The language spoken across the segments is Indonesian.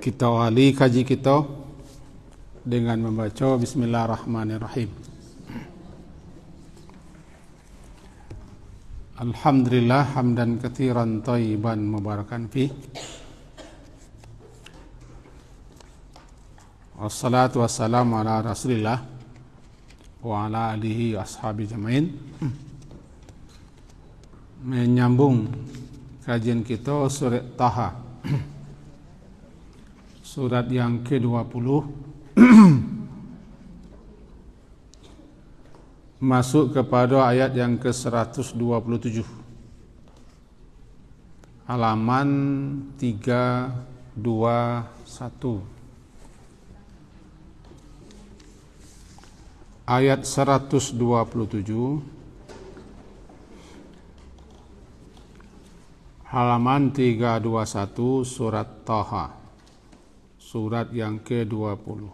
Kita awali kaji kita dengan membaca Bismillahirrahmanirrahim. Alhamdulillah hamdan katsiran thayyiban mubarakan fi. Wassalatu wassalamu ala Rasulillah wa ala alihi ashabi jamain. Menyambung kajian kita surat Taha. Surat yang ke-20 masuk kepada ayat yang ke-127, halaman 321. Ayat 127 halaman 321 surat Taha. Surat yang ke-20.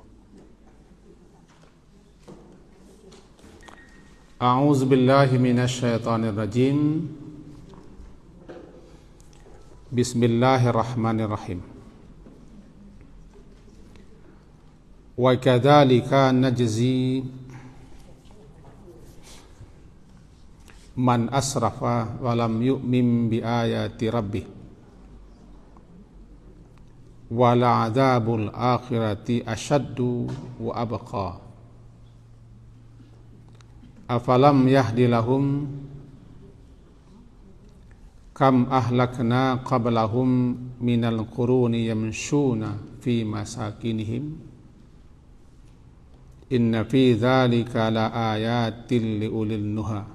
A'udzubillahi minasyaitonirrajim. Bismillahirrahmanirrahim. Wa kadzalika najzi man asrafa wa lam yu'min bi ayati rabbih. Wala adzabul akhirati asyaddu wa abqa. Afalam yahdi lahum kam ahlakna qablahum minal quruni yamshuna fi masakinihim inna fi dzalika la ayatin liulil nuha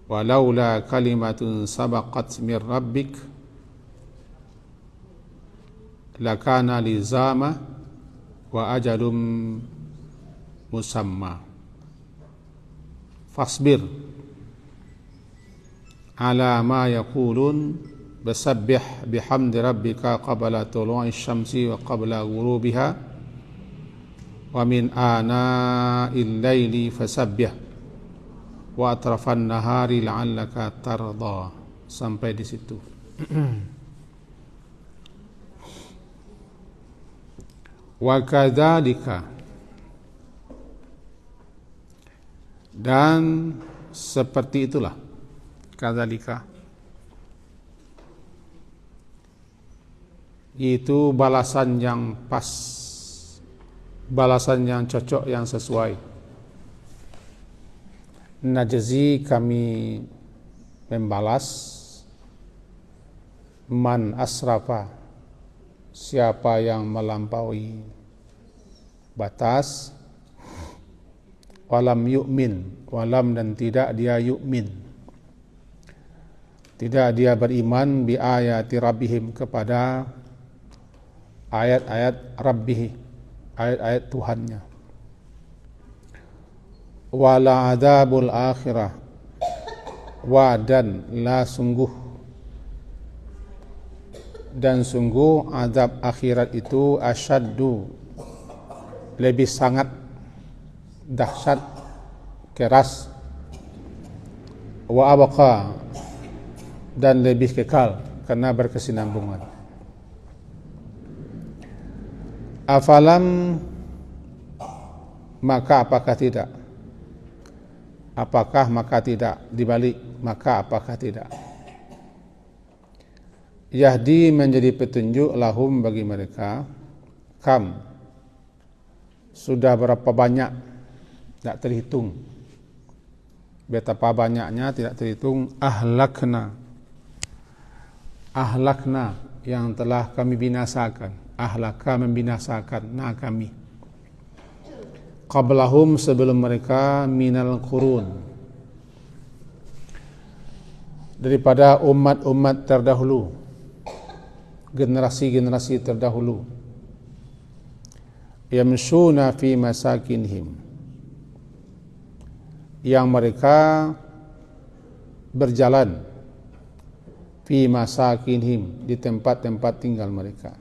walaula kalimatun sabaqat min rabbik lakana lizama wa ajalum musamma fasbir ala ma yaqulun basabbih bihamdi rabbika qabla tulu'i syamsi wa qabla ghurubiha wa min ana'il laili fasabbih wa atrafan nahari la'allaka tarda. Sampai di situ. Wa kadzalika, dan seperti itulah, kadzalika itu balasan yang pas, balasan yang cocok, yang sesuai. Najzi, kami membalas, man asrafa, siapa yang melampaui batas, walam yu'min, walam dan tidak dia yu'min, tidak dia beriman, bi ayati rabbihim, kepada ayat-ayat rabbih, ayat-ayat Tuhannya. Wala adzabul akhirah, wa dan la sungguh, dan sungguh azab akhirat itu asyaddu, lebih sangat dahsyat, keras, wa abqa, dan lebih kekal karena berkesinambungan. Afalam, maka apakah tidak, apakah maka tidak, dibalik maka apakah tidak, yahdi menjadi petunjuk, lahum bagi mereka, kam, sudah berapa banyak, tidak terhitung, betapa banyaknya tidak terhitung, ahlakna, ahlakna yang telah kami binasakan, ahlaka membinasakan, na kami, qablahum sebelum mereka, minal qurun, daripada umat-umat terdahulu, generasi-generasi terdahulu, yamshuna fi masakinihim, yang mereka berjalan, fi masakinihim, di tempat-tempat tinggal mereka.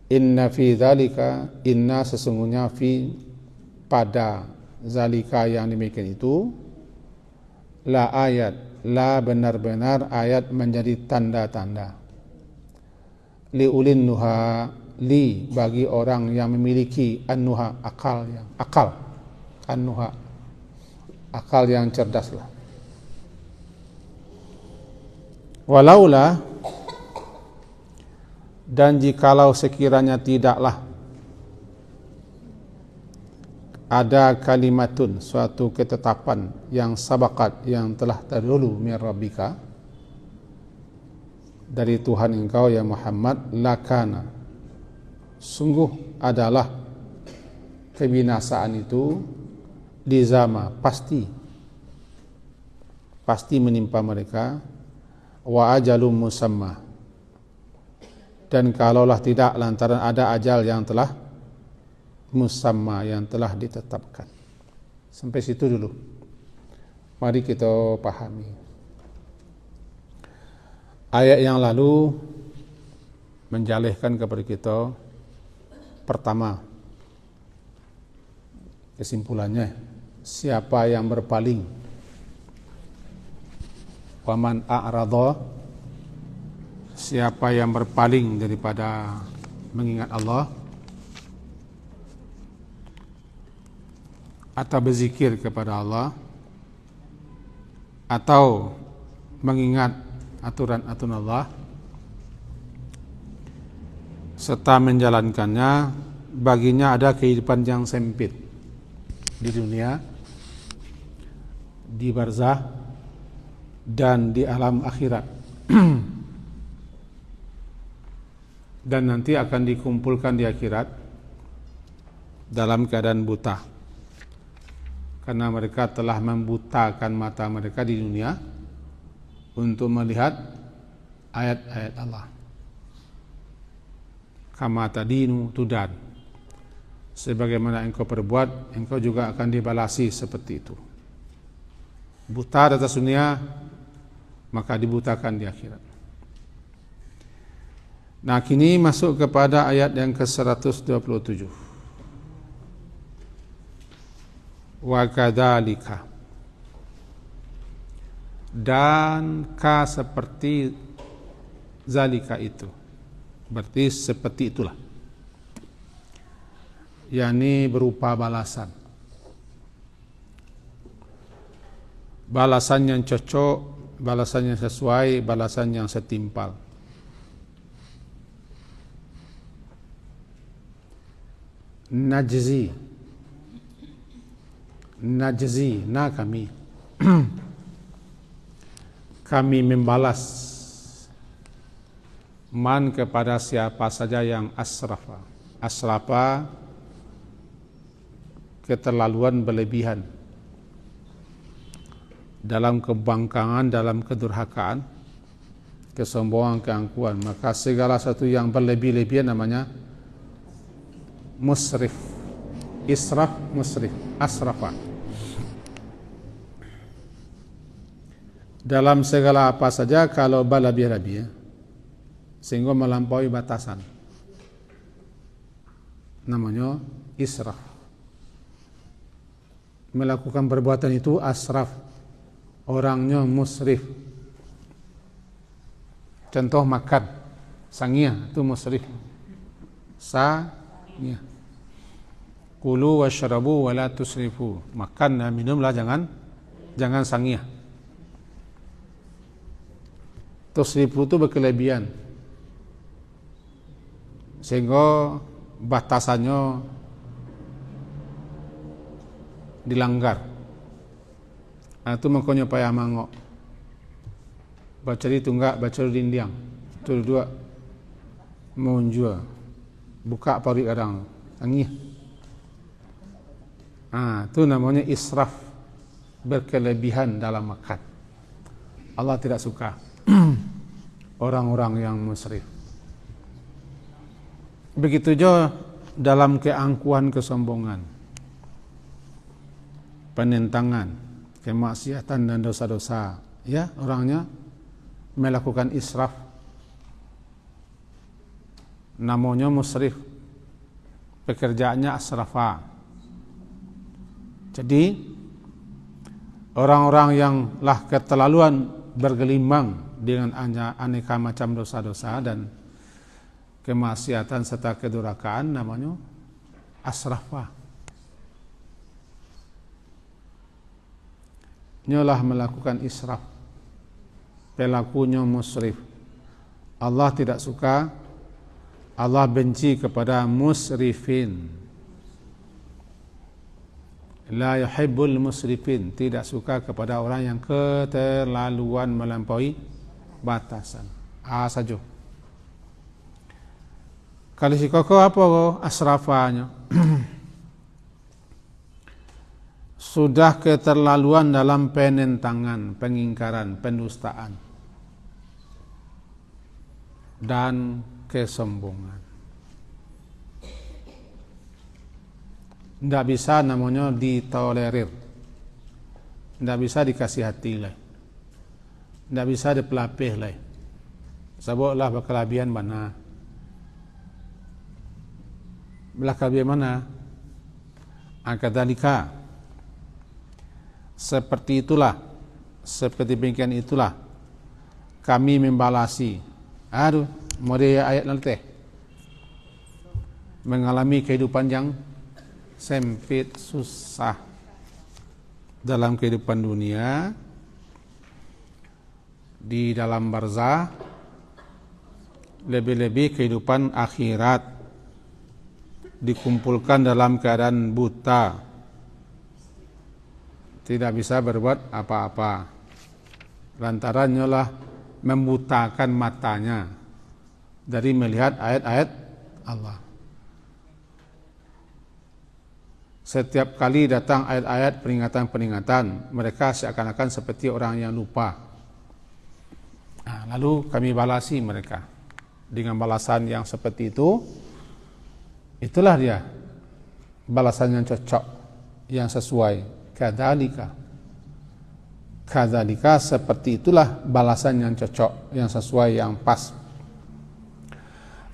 Inna fi dzalika, inna sesungguhnya, fi pada, zalika yang demikian itu, la ayat, la benar-benar ayat, menjadi tanda-tanda, liulin nuha, li bagi orang yang memiliki an-nuha, akal, an-nuha, akal yang cerdas lah. Walaulah, dan jikalau sekiranya tidaklah ada kalimatun, suatu ketetapan yang sabakat, yang telah terdahulu min rabbika, dari Tuhan engkau ya Muhammad, lakana, sungguh adalah kebinasaan itu lizama, pasti menimpa mereka, wa ajalum musamma, dan kalaulah tidak, lantaran ada ajal yang telah musamma, yang telah ditetapkan. Sampai situ dulu. Mari kita pahami. Ayat yang lalu menjalihkan kepada kita, pertama, kesimpulannya, siapa yang berpaling, waman a'radha, siapa yang berpaling daripada mengingat Allah atau berzikir kepada Allah atau mengingat aturan-aturan Allah serta menjalankannya, baginya ada kehidupan yang sempit di dunia, di barzah, dan di alam akhirat. Dan nanti akan dikumpulkan di akhirat dalam keadaan buta, karena mereka telah membutakan mata mereka di dunia untuk melihat ayat-ayat Allah. Kama tadinu tudan, sebagaimana engkau perbuat, engkau juga akan dibalasi seperti itu. Buta di atas dunia, maka dibutakan di akhirat. Nah, kini masuk kepada ayat yang ke-127. Wa kadzalika, dan ka seperti zalika itu, berarti seperti itulah, yakni berupa balasan yang cocok, balasan yang sesuai, balasan yang setimpal. Najzi, nah kami membalas man kepada siapa saja yang asrafa, keterlaluan berlebihan dalam kebangkangan, dalam kedurhakaan, kesombongan, keangkuhan. Maka segala satu yang berlebih-lebihan namanya musrif. Israf, musrif, asrafa. Dalam segala apa saja kalau berlebih-lebih, sehingga melampaui batasan, namanya israf. Melakukan perbuatan itu asraf, orangnya musrif. Contoh makan, sangiyah, itu musrif. Sangiyah. Kulu washrabu wala tusrifu, makan dan minumlah, jangan sangiyah. Tusrifu itu berkelebihan, sehingga batasannya dilanggar. Nah, itu makanya payah mangok, baca di tunggak, baca di indiang, itu dua menjua, buka parik kadang, angin. Nah, itu namanya israf, berkelebihan dalam makan. Allah tidak suka orang-orang yang musrif. Begitu juga dalam keangkuhan, kesombongan, penentangan, kemaksiatan dan dosa-dosa, ya, orangnya melakukan israf, namanya musrif, pekerjaannya asrafa. Jadi orang-orang yang lah keterlaluan bergelimang dengan aneka macam dosa-dosa dan kemaksiatan serta kedurhakaan namanya asrafa. Nyolah melakukan israf, pelakunya musrif. Allah tidak suka, Allah benci kepada musrifin. La yuhibbul musrifin, tidak suka kepada orang yang keterlaluan melampaui batasan. Saja. Kalau si koko apa asrafanya? Sudah keterlaluan dalam penentangan, pengingkaran, pendustaan dan kesombongan. Tidak bisa namanya ditolerir, tidak bisa dikasih hati lah, tidak bisa dipelapih lah. Sebablah berkelebihan mana? Belah kelebihan mana? Akadalika. Seperti itulah, seperti demikian itulah kami membalasi. Model ayat nanti mengalami kehidupan yang sempit, susah dalam kehidupan dunia, di dalam barzah, lebih-lebih kehidupan akhirat, dikumpulkan dalam keadaan buta, tidak bisa berbuat apa-apa, lantarannya lah membutakan matanya dari melihat ayat-ayat Allah. Setiap kali datang ayat-ayat peringatan-peringatan, mereka seakan-akan seperti orang yang lupa. Lalu kami balasi mereka dengan balasan yang seperti itu. Itulah dia balasan yang cocok, yang sesuai. Kadzalika seperti itulah balasan yang cocok, yang sesuai, yang pas.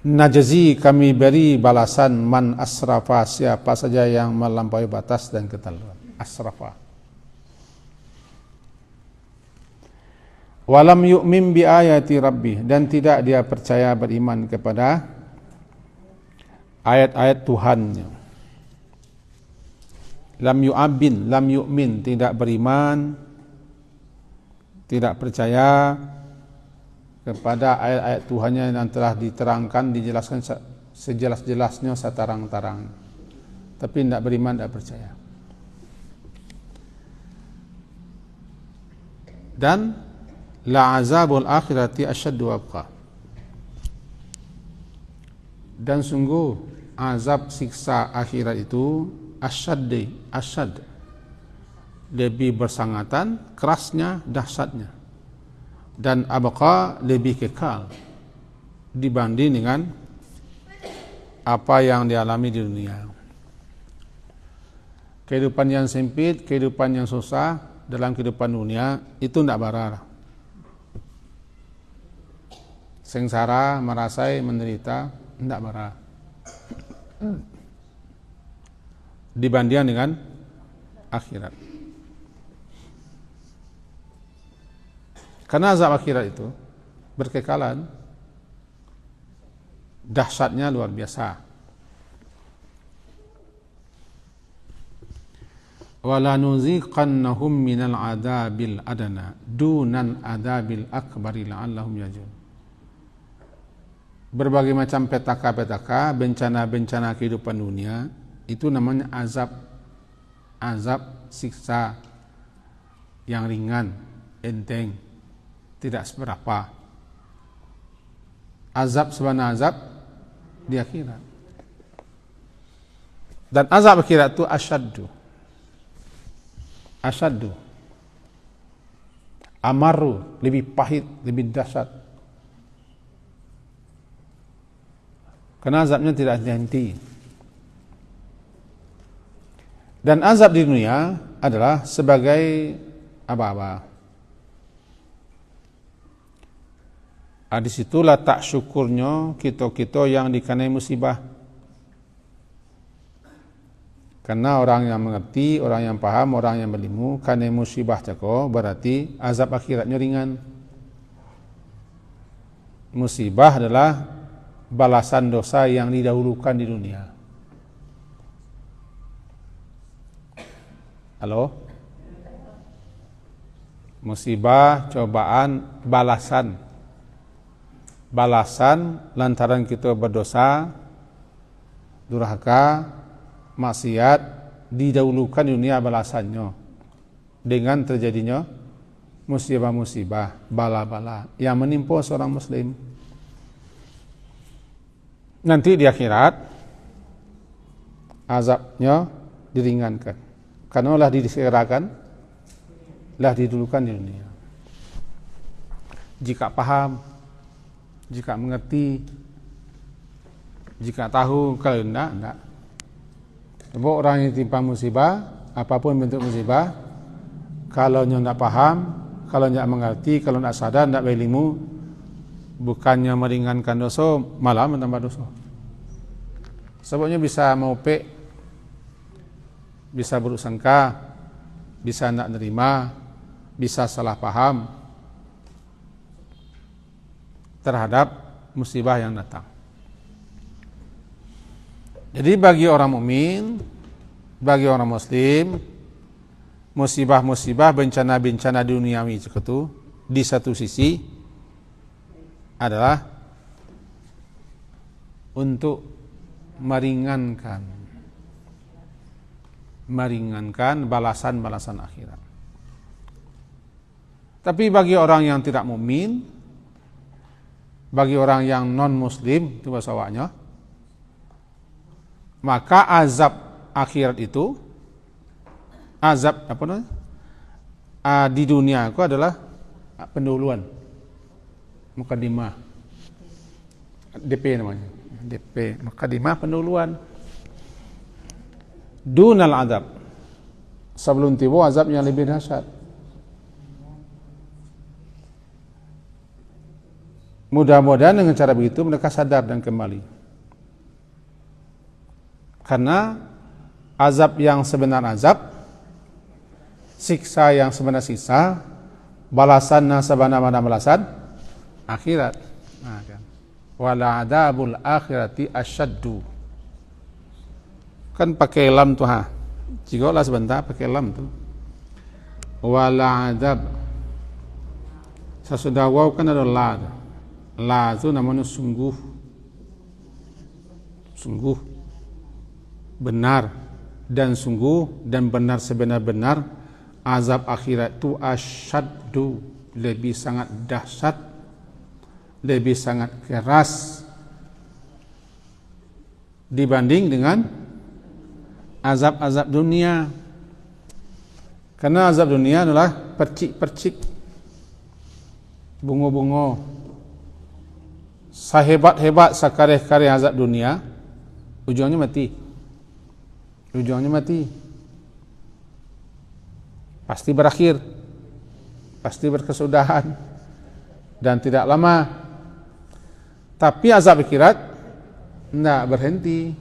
Najzi, kami beri balasan man asrafa, siapa saja yang melampaui batas dan keterlaluan. Asrafa. Walam yu'min bi ayati rabbih, dan tidak dia percaya beriman kepada ayat-ayat Tuhannya. Lam yu'min, tidak beriman, tidak percaya kepada ayat-ayat Tuhannya yang telah diterangkan, dijelaskan sejelas-jelasnya, setarang-tarang. Tapi tidak beriman, tidak percaya. Dan la azabul akhirati asyaddu wabqa, dan sungguh azab siksa akhirat itu asyad, lebih bersangatan, kerasnya, dahsyatnya, dan abqa, lebih kekal dibanding dengan apa yang dialami di dunia. Kehidupan yang sempit, kehidupan yang susah dalam kehidupan dunia itu tidak barar. Sengsara, merasai, menderita, tidak barar dibandingkan dengan akhirat. Karena azab akhirat itu berkekalan, dahsyatnya luar biasa. Wala nuziqannahum minal adabil adana dunan adabil akbari la'allahum yarji'un. Berbagai macam petaka-petaka, bencana-bencana kehidupan dunia, itu namanya azab siksa yang ringan, enteng, tidak seberapa. Azab sebenarnya azab di akhirat. Dan azab akhirat itu asyaddu, amaru, lebih pahit, lebih dahsyat. Karena azabnya tidak henti. Dan azab di dunia adalah sebagai apa-apa. Disitulah tak syukurnya kita yang dikenai musibah. Karena orang yang mengerti, orang yang paham, orang yang berilmu, kenai musibah cako, berarti azab akhiratnya ringan. Musibah adalah balasan dosa yang didahulukan di dunia. Halo? Musibah, cobaan, balasan. Balasan lantaran kita berdosa, durhaka, maksiat, didahulukan di dunia balasannya dengan terjadinya musibah-musibah, bala-bala yang menimpa seorang muslim. Nanti di akhirat azabnya diringankan karena lah disegerakan, lah didulukan di dunia. Jika paham, jika mengerti, jika tahu, kalau enggak. Sebab orang yang timpa musibah, apapun bentuk musibah, kalau enggak paham, kalau enggak mengerti, kalau enggak sadar, enggak berilmu, bukannya meringankan dosa, malah menambah dosa. Sebabnya bisa maupe, bisa bersangka, bisa enggak nerima, bisa salah paham terhadap musibah yang datang. Jadi bagi orang mukmin, bagi orang muslim, musibah-musibah, bencana-bencana duniawi itu di satu sisi adalah untuk meringankan balasan-balasan akhirat. Tapi bagi orang yang tidak mukmin, bagi orang yang non muslim, itu bahasa awaknya, maka azab akhirat itu, azab apa namanya, di dunia itu adalah pendahuluan, mukadimah, DP namanya, DP, mukadimah, pendahuluan. Dunal azab, sebelum tiba azab yang lebih dahsyat. Mudah-mudahan dengan cara begitu mereka sadar dan kembali. Karena azab yang sebenar azab, siksa yang sebenar siksa, balasan sebenar-benar balasan akhirat. Nah, kan. Wala adabul akhirati asyaddu. Kan pakai lam tuh ha. Jika lah sebentar pakai lam tuh. Wala adab. Sesudah waw kan ada la. La itu namanya sungguh. Sungguh. Benar dan sungguh dan benar sebenar-benar azab akhirat itu asyaddu, lebih sangat dahsyat, lebih sangat keras dibanding dengan azab-azab dunia. Karena azab dunia adalah percik-percik, bungo-bungo, sehebat-hebat sakareh-kareh azab dunia, ujungnya mati. Ujungnya mati. Pasti berakhir. Pasti berkesudahan. Dan tidak lama. Tapi azab akhirat tidak berhenti.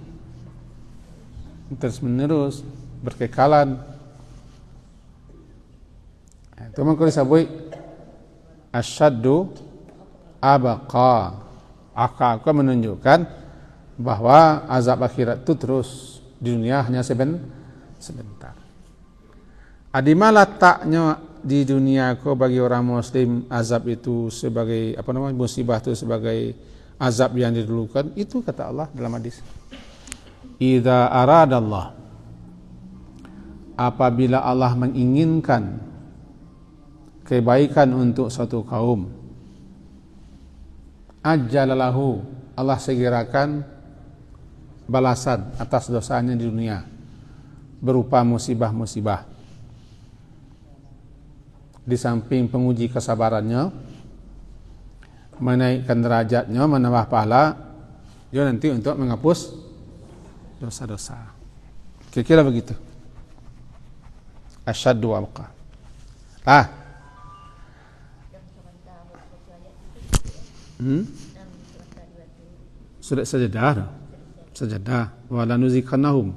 Terus menerus. Berkekalan. Itu mengkali sabui. Asyaddu abaqa. Akak menunjukkan bahwa azab akhirat itu terus. Di dunia hanya sebentar. Adima letaknya di dunia ko bagi orang muslim azab itu sebagai apa namanya, musibah itu sebagai azab yang didulukan, itu kata Allah dalam hadis. Idza aradallah, apabila Allah menginginkan kebaikan untuk suatu kaum, ajjalalahu, Allah segerakan balasan atas dosanya di dunia berupa musibah-musibah. Di samping penguji kesabarannya, menaikkan derajatnya, menambah pahala, dia nanti untuk menghapus dosa-dosa. Kira-kira begitu. Asyaddu wa abqa. Sudah sajadah wala nuzikannahum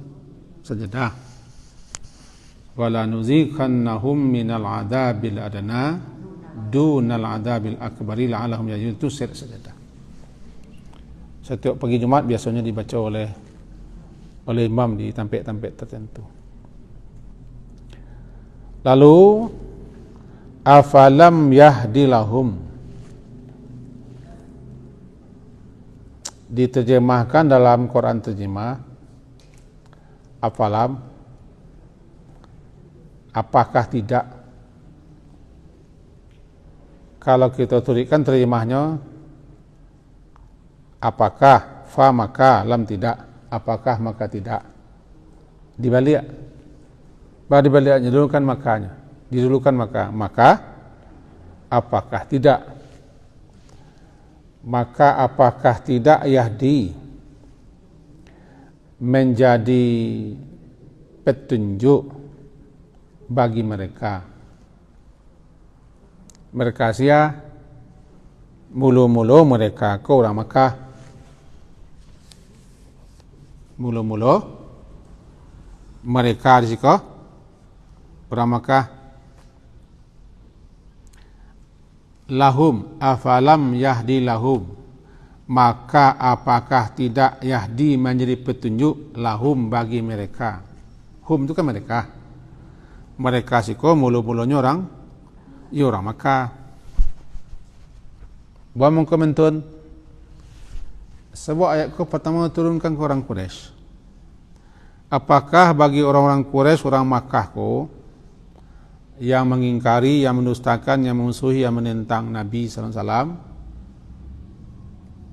sajadah wala nuzikannahum minal adabil adna dunal adabil akbari la'allahum yarji'un, itu sajadah. Setiap pagi Jumat biasanya dibaca oleh imam di tempat-tempat tertentu. Lalu afalam yahdilahum, diterjemahkan dalam Quran terjemah afalam, apakah tidak. Kalau kita tuliskan terjemahnya apakah, fa maka, lam tidak, apakah maka tidak. Dibalik, dibaliknya didulukan makanya, didulukan maka apakah tidak, maka apakah tidak yahdi menjadi petunjuk bagi mereka. Mereka sia mulu-mulu mereka ke orang Makkah, mulu-mulu mereka di situ orang Makkah. Lahum afalam yahdi lahum, maka apakah tidak yahdi menjadi petunjuk lahum bagi mereka. Hum itu kan mereka situ mulu-mulunya orang Makkah. Buat mengkomentun sebuah ayat pertama turunkan ke orang Quraisy. Apakah bagi orang-orang Quraisy, orang Makkah yang mengingkari, yang mendustakan, yang memusuhi, yang menentang Nabi sallallahu alaihi wasallam,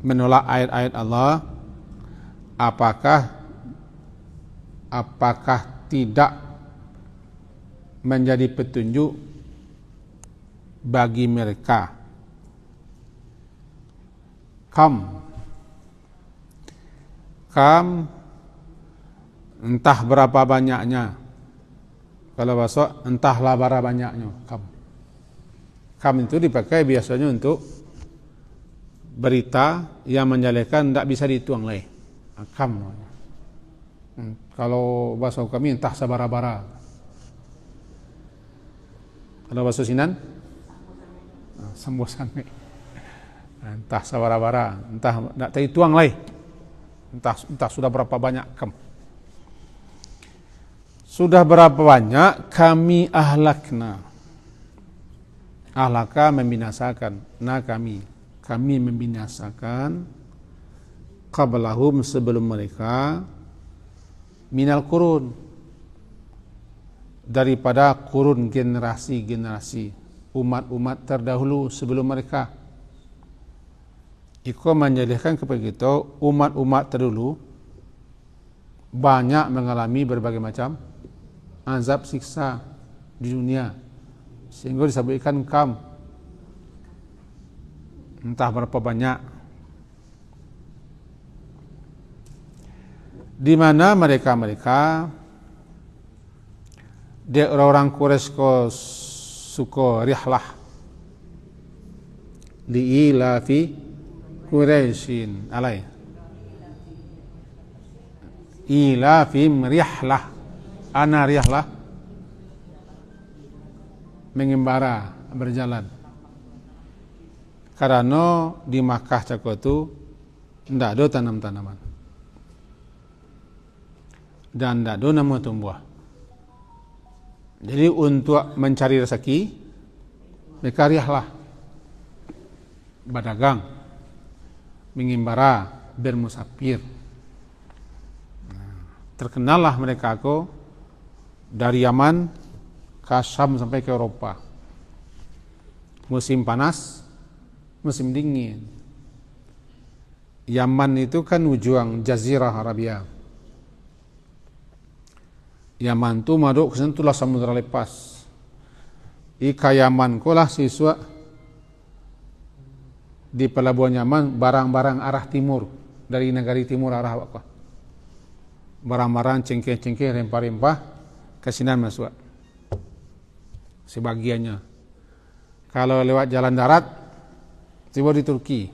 menolak ayat-ayat Allah, apakah tidak menjadi petunjuk bagi mereka? Kam entah berapa banyaknya. Kalau bahasa entahlah berapa banyaknya. Kam itu dipakai biasanya untuk berita yang menjelekan, tidak bisa dituang lagi. Kam. Kalau bahasa kami entah sabara-bara. Kalau bahasa Sinan sambosan. Entah sabara-bara, entah tidak tertuang lagi. Entah sudah berapa banyak kam. Sudah berapa banyak kami ahlakna. Ahlaka membinasakan. Kami membinasakan qablahum sebelum mereka minal qurun, daripada kurun generasi-generasi umat-umat terdahulu sebelum mereka. Itu menjadikan kepada kita umat-umat terdahulu banyak mengalami berbagai macam azab siksa di dunia, sehingga disebutkan kam, entah berapa banyak, di mana mereka dia orang-orang Quraisy suka rihlah li'ilafi Quraisyin alai ilafim rihlah, ana rihlah mengembara, berjalan. Karena di Makkah cako itu tidak ada tanam-tanaman dan tidak ada nama tumbuh. Jadi untuk mencari rezeki mereka rihlah, berdagang, mengembara, bermusafir. Terkenallah mereka dari Yaman ke Syam sampai ke Eropa. Musim panas, musim dingin. Yaman itu kan ujung Jazirah Arabia. Yaman tu maduk kesentuhlah samudra lepas. Ika Yaman kolah siswa di pelabuhan Yaman barang-barang arah timur, dari negari timur arah apa? Barang-barang cengkeh-cengkeh, rempah-rempah kesinan masuk. Sebagiannya. Kalau lewat jalan darat tiba di Turki.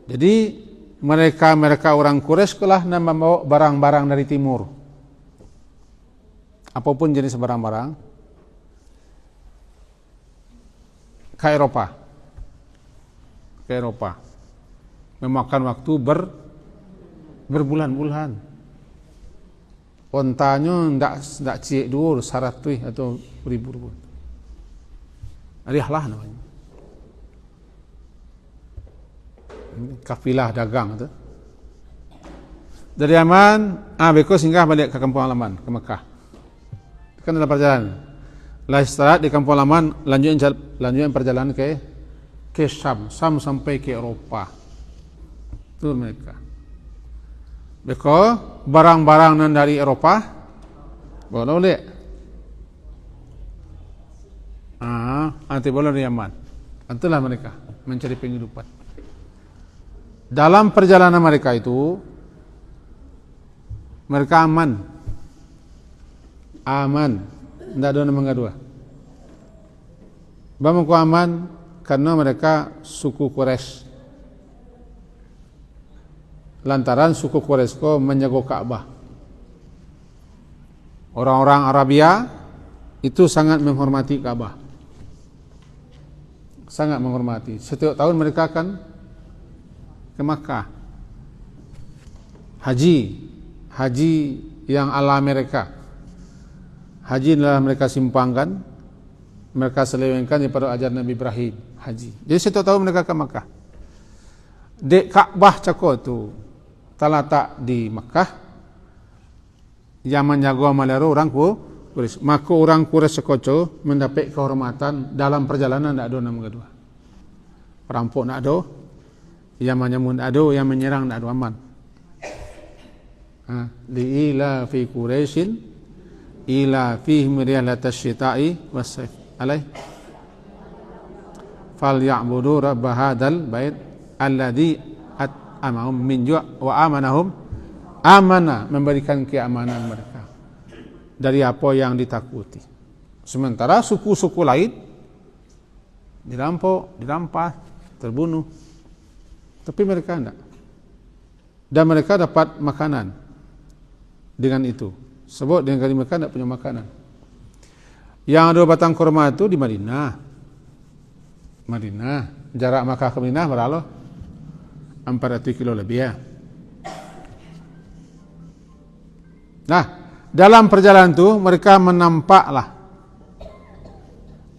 Jadi mereka orang Quraisy lah membawa barang-barang dari timur. Apapun jenis barang-barang ke Eropa. ke Eropa. Memakan waktu berbulan-bulan. Ontanya ndak cik dur 100 atau ribu. Riahlah namanya. Kafilah dagang tu. Dari Yaman, beko singgah balik ke kampung halaman, ke Mekah. Kan dalam perjalanan. Lah istirahat di kampung halaman, lanjutkan perjalanan ke Syam sampai ke Eropa. Itu mereka. Beko barang-barang nan dari Eropa, boleh lihat. Nanti boleh dari Yaman. Itulah mereka mencari penghidupan. Dalam perjalanan mereka itu, mereka aman, tidak ada nama kedua. Bagaimana aman? Karena mereka suku Quraisy. Lantaran suku Quraisy ko menjaga Ka'bah. Orang-orang Arabia itu sangat menghormati Ka'bah. Sangat menghormati. Setiap tahun mereka akan ke Makkah. Haji yang ala mereka. Haji adalah mereka simpangkan, mereka selewengkan daripada ajaran Nabi Ibrahim. Haji. Jadi setiap tahun mereka ke Makkah. Dek Ka'bah cako tu terletak di Makkah. Yang menjaga malero orang Quraisy. Maka orang Quraisy sekoco mendapat kehormatan dalam perjalanan tidak ada nama kedua. Perampok tidak ada, yang menyamun tidak ada, yang menyerang tidak ada, aman. Li'ila fi Quraisyin ila fihim rihlatas syita'i was-sayf alaih falya'budu rabb hadzal bait alladzi at'amahum min ju' wa amanahum memberikan keamanan mereka dari apa yang ditakuti. Sementara suku-suku lain dirampok, dirampas, terbunuh, tapi mereka tidak. Dan mereka dapat makanan dengan itu. Sebab dengan kali mereka tidak punya makanan. Yang ada batang kurma itu di Madinah. Jarak Makkah ke Madinah berapa? 400 kilo lebih ya. Nah, dalam perjalanan itu mereka menampaklah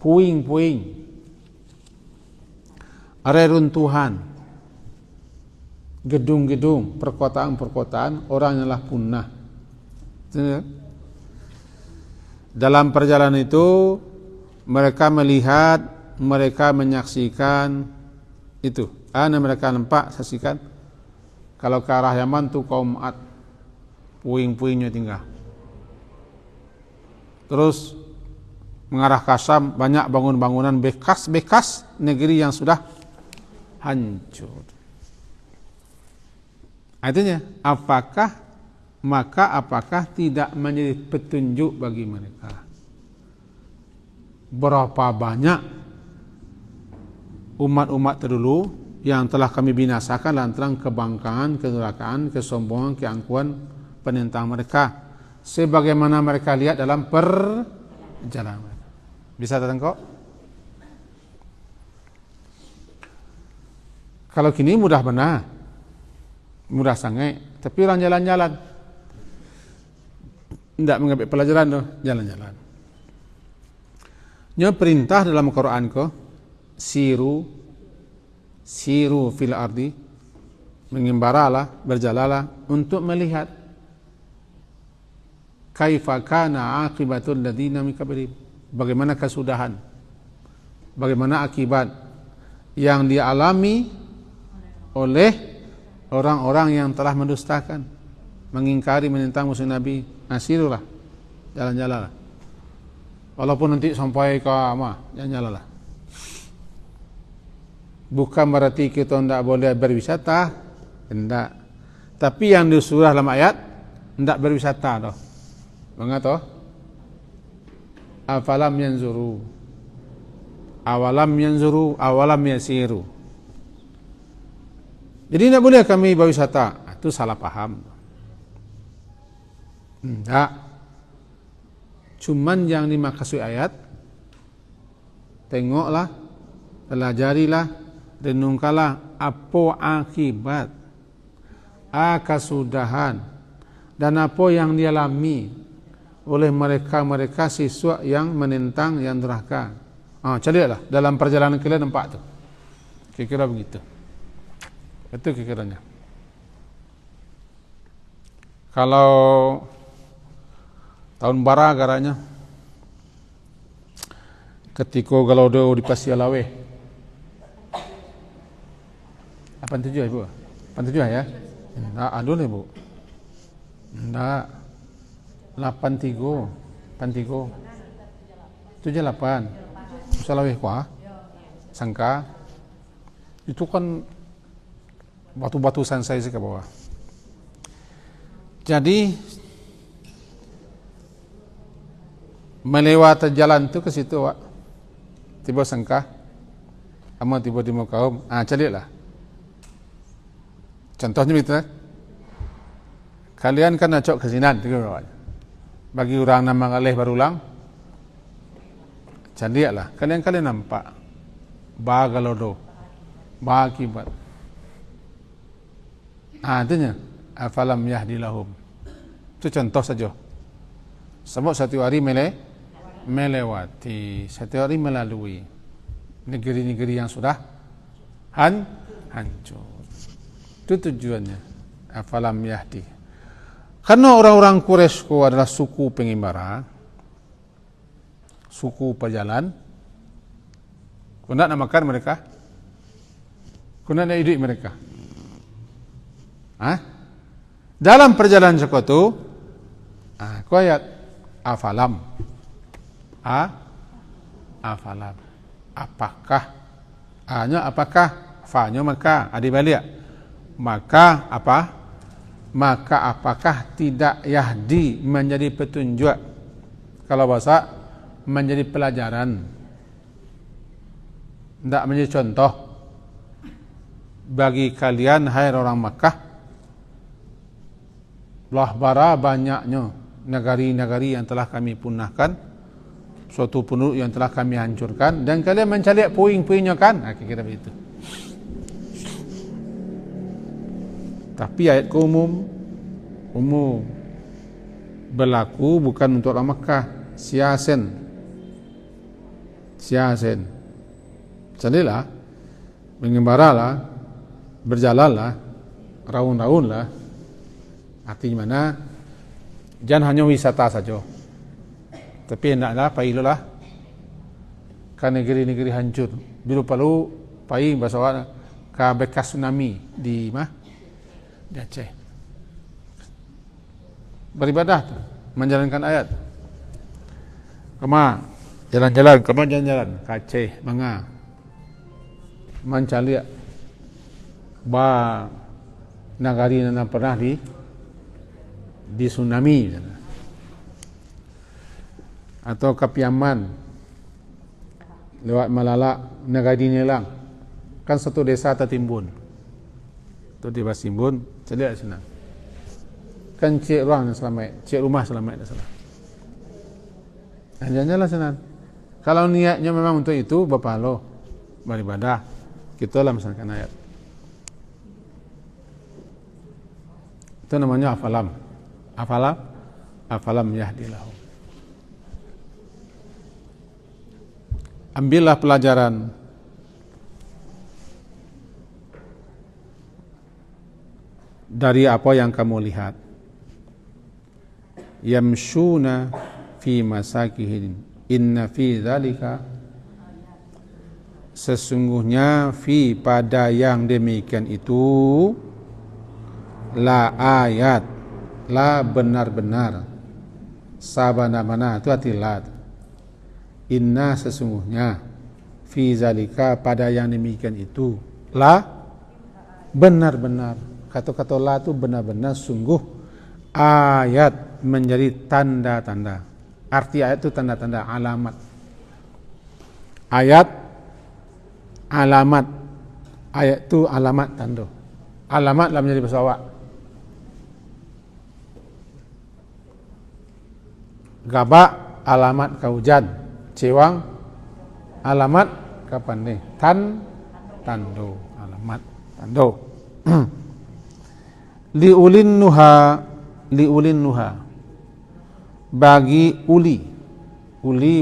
puing-puing, reruntuhan, gedung-gedung, perkotaan-perkotaan orang yang telah punah. Dalam perjalanan itu mereka melihat, mereka menyaksikan itu. Mereka nampak, saksikan kalau ke arah Yaman tu kaum Ad, puing-puingnya tinggal. Terus mengarah ke Syam banyak bangunan-bangunan bekas negeri yang sudah hancur. Artinya apakah tidak menjadi petunjuk bagi mereka? Berapa banyak umat-umat terdahulu yang telah kami binasakan lantaran kebangkangan, kedurhakaan, kesombongan, keangkuhan penentang mereka, sebagaimana mereka lihat dalam perjalanan. Bisa tengok? Kalau kini mudah benar, mudah sangat, tapi orang jalan-jalan tidak mengambil pelajaran tu, jalan-jalan. Nya perintah dalam Quran ko, siru fil ardi, mengembaralah, berjalanlah untuk melihat kaifa kana aqibatul ladzina min qablihim, bagaimana kesudahan, bagaimana akibat yang dialami oleh orang-orang yang telah mendustakan, mengingkari, menentang musuh Nabi. Sirulah, jalan-jalanlah. Walaupun nanti sampai ke jalan-jalanlah. Bukan berarti kita tidak boleh berwisata, tidak. Tapi yang disuruh dalam ayat tidak berwisata toh. Mengapa? Awalam yanzuru, awalam yasiru. Jadi tidak boleh kami berwisata. Itu salah paham. Tidak. Cuman yang dimaksud ayat, tengoklah, pelajarilah renungkanlah apa akibat, kesudahan dan apa yang dialami oleh mereka siswa yang menentang, yang durhaka. Carilah dalam perjalanan kalian nampak tu. Kira-kira begitu. Itu kira-kiranya. Kalau tahun bara agaranya ketika kalau do di Pasialawe 87 Ibu. 87 ya? Enggak, aduh nih Bu. Enggak. 83. 78. Pasialawe kuah. Sangka. Itu kan batu-batu sansai ke bawah. Jadi melewati jalan tu ke situ, Wak. Tiba sangka, ama tiba di muka kaum, carilah. Contohnya begitu, kalian kan acok kesinan, bagi orang nama ngalih berulang, carilah. Kalian nampak, bagalodo, bakibat. Artinya, afalam yahdi lahum. Itu contoh saja. Sebab satu hari melewati, satu hari melalui negeri-negeri yang sudah hancur. Itu tujuannya. Afalam yahdi. Karena orang-orang Quraisy adalah suku pengembara, suku pejalan. Kau nak namakan mereka? Kau nak hidup mereka? Dalam perjalanan sekotu, kau ayat afalam, afalam, apakah, nya apakah, fa-nya maka, balik, maka apa, maka apakah tidak yahdi menjadi petunjuk, kalau bahasa menjadi pelajaran, tidak menjadi contoh bagi kalian hai orang Makkah. Lahbara banyaknya negari-negari yang telah kami punahkan, suatu penduduk yang telah kami hancurkan, dan kalian mencari puing-puingnya kan? Kira-kira begitu. Tapi ayat umum berlaku bukan untuk orang Makkah. Siasen, carilah, mengembaralah, berjalanlah, raun-raunlah. Artinya mana? Jangan hanya wisata saja, tapi hendaklah pailah ke negeri-negeri hancur. Bila perlu pai bahasa ke bekas tsunami di Aceh. Beribadah, menjalankan ayat. Kema jalan-jalan ke Aceh, manga mencari nagari yang pernah di tsunami, atau ke Piaman lewat Malala, negari Nelang, kan satu desa tertimbun. Itu di Basimbun, cari sana. Kan cik ruang yang selamat, cik rumah selamat dah salah. Janganlah senang. Kalau niatnya memang untuk itu, berpahala, beribadah, kita lah melaksanakan ayat. Itu namanya afalam yahdi lahum. Ambillah pelajaran dari apa yang kamu lihat. Yamshuna fi masakihim, inna fi dzalika, sesungguhnya fi pada yang demikian itu, la ayat, la benar-benar, sabana-mana itu arti la. Inna sesungguhnya, fi zalika pada yang demikian itu, la benar-benar. Kata-kata la itu benar-benar, sungguh, ayat menjadi tanda-tanda. Arti ayat itu tanda-tanda, alamat. Ayat, alamat. Ayat itu alamat, tanda. Alamat lah menjadi bahasa awak. Gabak alamat ke hujan, cewang alamat kapan nih, tando, alamat tando. Liulin nuha bagi uli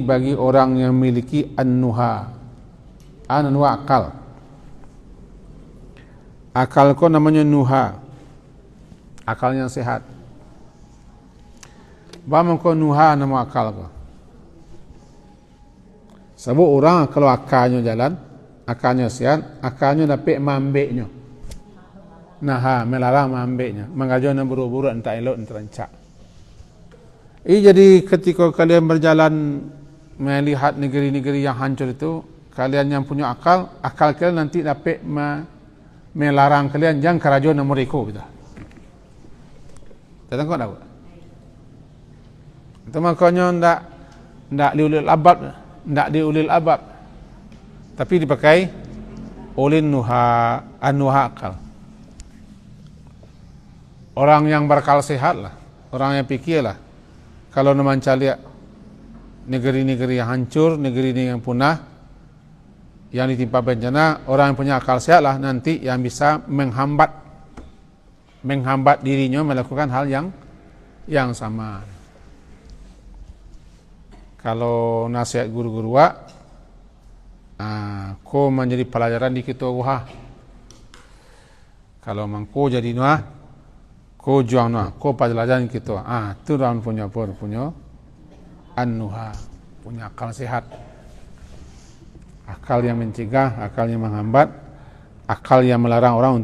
bagi orang yang memiliki an-nuha akal ko namanya nuha, akal yang sehat. Bagaimana ko nuha nama akal ko? Sebab orang kalau akalnya jalan, akalnya sehat, akalnya dapat mambeknya. Nah, melarang mambeknya. Mengajarnya buru-buru entah elok entah rancak. Jadi ketika kalian berjalan melihat negeri-negeri yang hancur itu, kalian yang punya akal kalian nanti dapat melarang kalian jangan kerajaan mereka gitu. Tentang kau tahu? Itu makanya ndak diulil albab, tapi dipakai ulin nuha, an-nuha akal. Orang yang berakal sehat lah, orang yang pikir lah. Kalau nak mencari negeri-negeri yang hancur, negeri yang punah, yang ditimpa bencana, orang yang punya akal sehat lah nanti yang bisa menghambat dirinya melakukan hal yang sama. Kalau nasihat guru-guru ko menjadi pelajaran di kita wah. Kalau mangko jadi ko juang ko pelajaran kita. Tu orang punya an-nuha, punya akal sehat. Akal yang mencegah, akal yang menghambat, akal yang melarang orang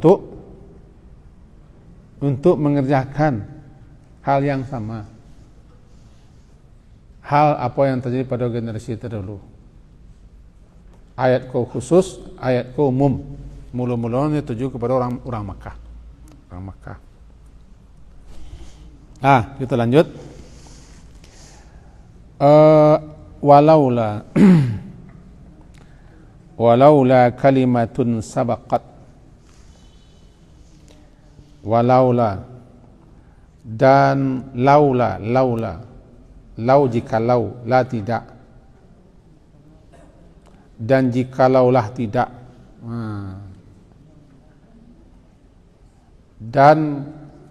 untuk mengerjakan hal yang sama. Hal apa yang terjadi pada generasi terdahulu. Ayat ko khusus, ayat ko umum. Mula-mulanya tuju kepada orang Makkah. Orang Makkah. Kita lanjut. Walaula kalimatun sabaqat. Walaula dan laula. Lau jikalau, la tidak. Dan jikalaulah tidak. Dan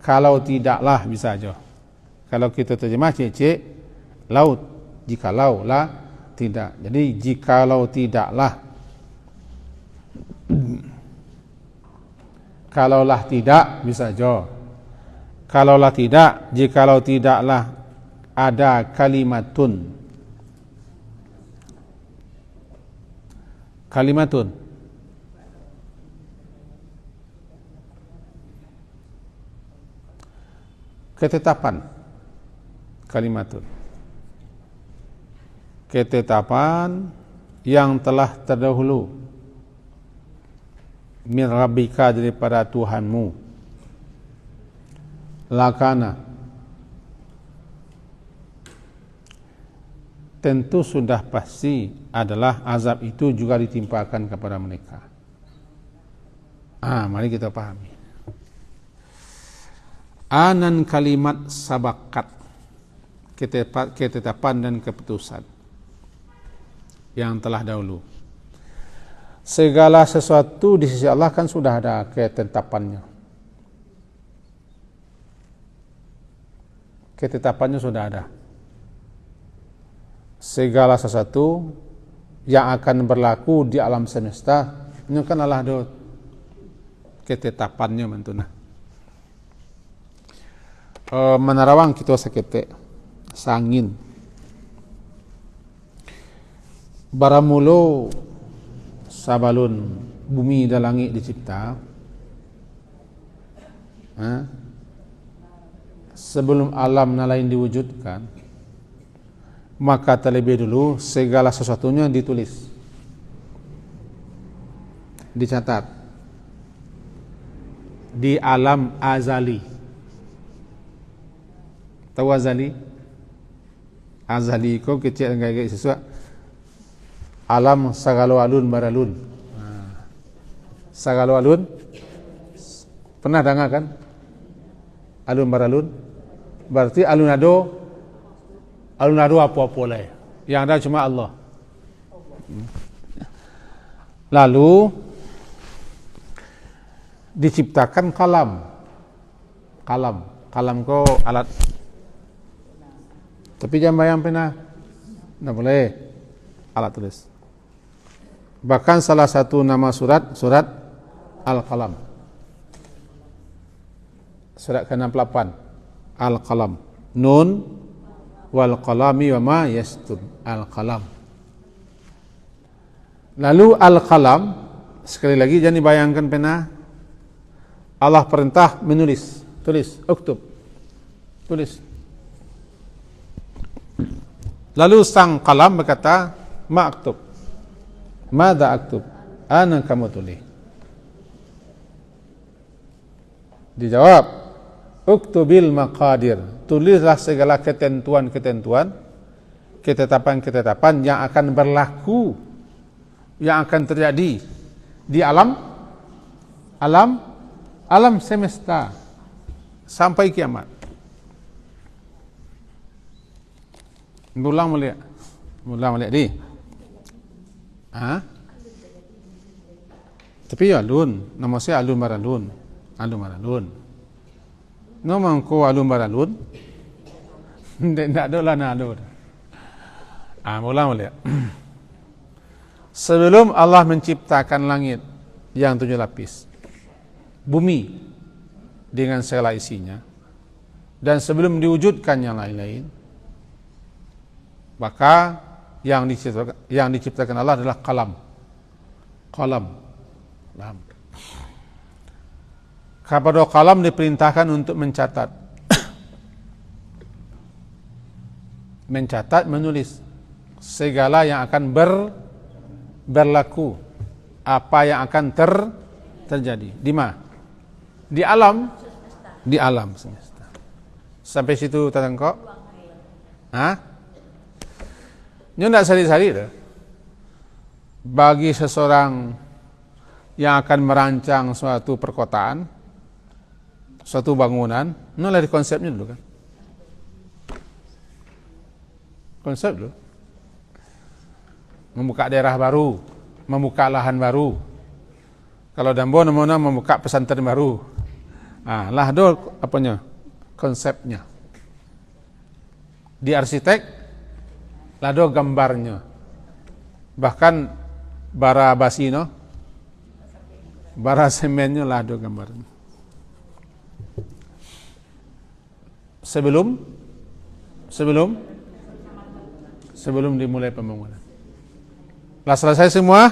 kalau tidaklah bisa aja. Kalau kita terjemah cek laut, jikalau lah tidak. Jadi jikalau tidaklah, kalaulah tidak bisa aja. Kalaulah tidak, jikalau tidaklah ada kalimatun. Ketetapan. Ketetapan yang telah terdahulu min rabbika daripada Tuhanmu. Lakana, tentu sudah pasti adalah azab itu juga ditimpakan kepada mereka. Mari kita pahami. Anan kalimat sabakat, ketetapan dan keputusan yang telah dahulu. Segala sesuatu di sisi Allah kan sudah ada ketetapannya. Ketetapannya sudah ada. Segala sesuatu yang akan berlaku di alam semesta ini kan Allah ada ketetapannya mentuna. Menarawang kita sakete sangin baramulo sabalun bumi dan langit dicipta, sebelum alam lain diwujudkan, maka terlebih dulu segala sesuatunya ditulis, dicatat di alam azali. Tahu azali? Azali ko kecil kayak sesuatu. Alam sagalo alun baralun. Sagalo alun. Pernah dengar kan? Alun baralun. Berarti alunado apa-apa lah. Yang ada cuma Allah. Lalu diciptakan kalam. Kalam ko alat. Tapi jangan bayang pena. Tidak boleh alat tulis. Bahkan salah satu nama surat Al-Qalam. Surat ke-68 Al-Qalam. Nun wal qalami wa ma yastur. Al-Qalam. Lalu Al-Qalam, sekali lagi jangan dibayangkan pena. Allah perintah menulis, tulis, uktub, tulis. Lalu sang qalam berkata, ma aktub, mada aktub, ana kamu tulis. Dijawab, uktubil maqadir, tulislah segala ketentuan-ketentuan, ketetapan-ketetapan yang akan berlaku, yang akan terjadi di alam semesta sampai kiamat. Ulang melihat di. Tapi ya alun, nama saya alun maralun. Nama ko alun maralun. Tidak ada lah nak ada. Ulang melihat. Sebelum Allah menciptakan langit yang 7 lapis, bumi dengan segala isinya, dan sebelum diwujudkan yang lain-lain, maka yang diciptakan Allah adalah kalam. Kepada kalam diperintahkan untuk mencatat, menulis segala yang akan berlaku, apa yang akan terjadi. Di mana? Di alam semesta. Sampai situ tatangkok? Ini tidak sari-sari dah. Bagi seseorang yang akan merancang suatu perkotaan, suatu bangunan, ini dari konsepnya dulu kan. Konsep dulu. Membuka daerah baru, membuka lahan baru. Kalau Dambo namanya membuka pesantren baru. Lah do apanya? Konsepnya. Di arsitek lado gambarnya. Bahkan bara basino, bara semennya lado gambarnya. Sebelum dimulai pembangunan. Lah selesai semua,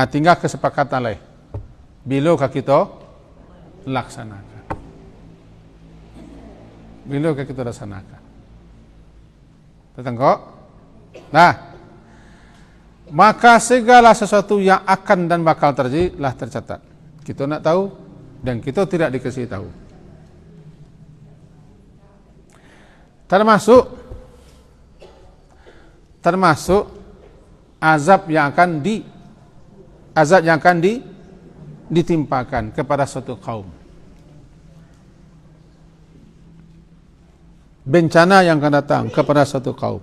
tinggal kesepakatan lah. Bila kita laksanakan. Tetangkok? Nah, maka segala sesuatu yang akan dan bakal terjadi lah tercatat. Kita nak tahu dan kita tidak dikasih tahu. Termasuk azab yang akan ditimpakan kepada suatu kaum. Bencana yang akan datang kepada suatu kaum.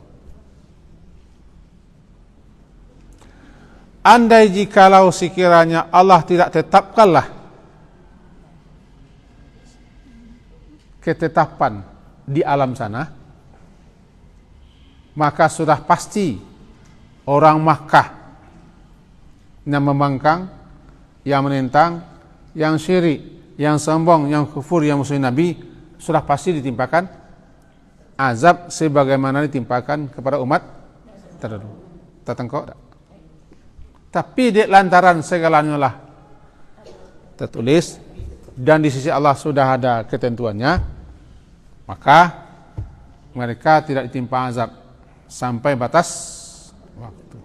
Andai jikalau sekiranya Allah tidak tetapkanlah ketetapan di alam sana, maka sudah pasti orang Makkah yang membangkang, yang menentang, yang syirik, yang sombong, yang kufur, yang musuh Nabi, sudah pasti ditimpakan azab sebagaimana ditimpakan kepada umat terdahulu. Tertengkok tak? Tapi di lantaran segalanya lah tertulis dan di sisi Allah sudah ada ketentuannya, maka mereka tidak ditimpa azab sampai batas waktu.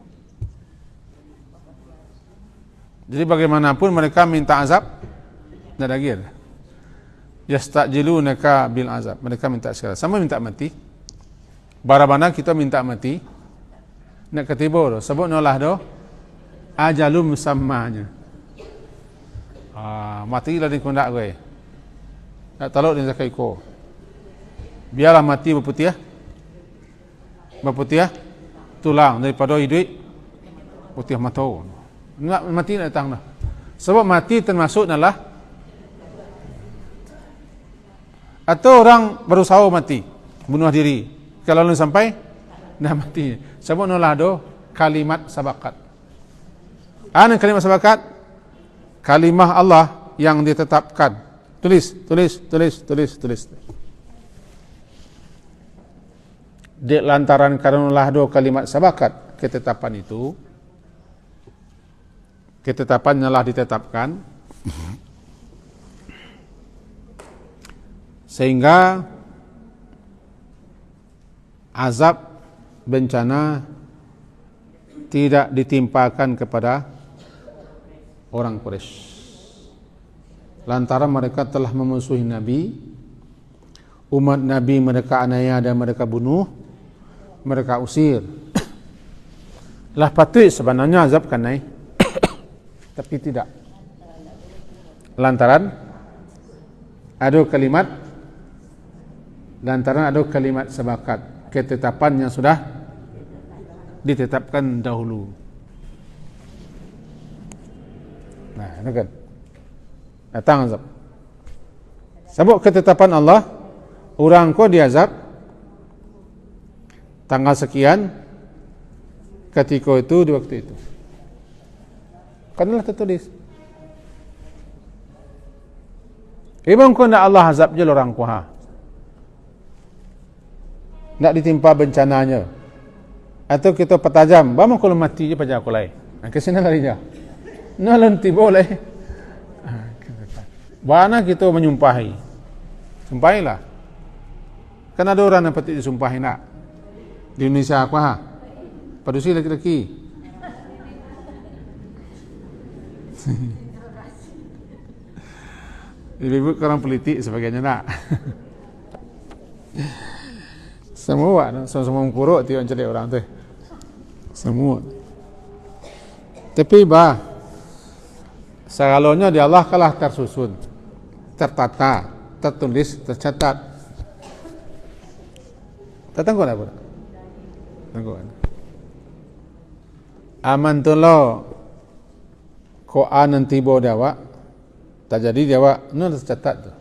Jadi bagaimanapun mereka minta azab, tidak ada gir. Yastajilunaka bil azab. Mereka minta sekarang. Sama minta mati. Barabana kita minta mati. Nak ketiba doh. Sebut nolah doh. Ajalum musammanya. Matilah di kondak gue. Nak taluk di zakai ko. Biarlah mati berputih. Tulang daripada hidup putih mata. Nak mati nak datang dah. Sebab mati termasuk adalah, atau orang berusaha mati, bunuh diri, kalau belum sampai dah mati. Sebab nolah do kalimat sabakat. Ana kalimat sabakat, kalimah Allah yang ditetapkan. Tulis. Di lantaran karenalah do kalimat sabakat, ketetapan itu, ketetapannya lah ditetapkan, sehingga azab bencana tidak ditimpakan kepada orang Quraisy. Lantaran mereka telah memusuhi Nabi, umat Nabi mereka aniaya dan mereka bunuh, mereka usir. Lah patut sebenarnya azab kan naik, tapi tidak. Lantaran ada kalimat sabakat, ketetapan yang sudah ditetapkan dahulu. Nah, ini kan datang azab. Sebab ketetapan Allah, orang ko diazab tanggal sekian, ketika itu, di waktu itu. Karena tertulis. Ibang ko na Allah azab je orang ko ha. Nak ditimpa bencananya, atau kita petajam, bama kalau mati je pada aku lai. Kesana lari je. Nalan tiba lai. Bana kita menyumpahi. Sumpahilah. Kan ada orang yang patut disumpahi nak. Di Indonesia aku ha. Padusi laki-laki. Ibu orang politik sebagainya nak. Semua mengkuruk tiap cari orang tu. Semua. Tapi segalonya di Allah kalah tersusun, tertata, tertulis, tercatat. Tengok apa? Tengok. Aman tu lo ko anan tibo dawa, tak jadi dawa, no tercatat tu.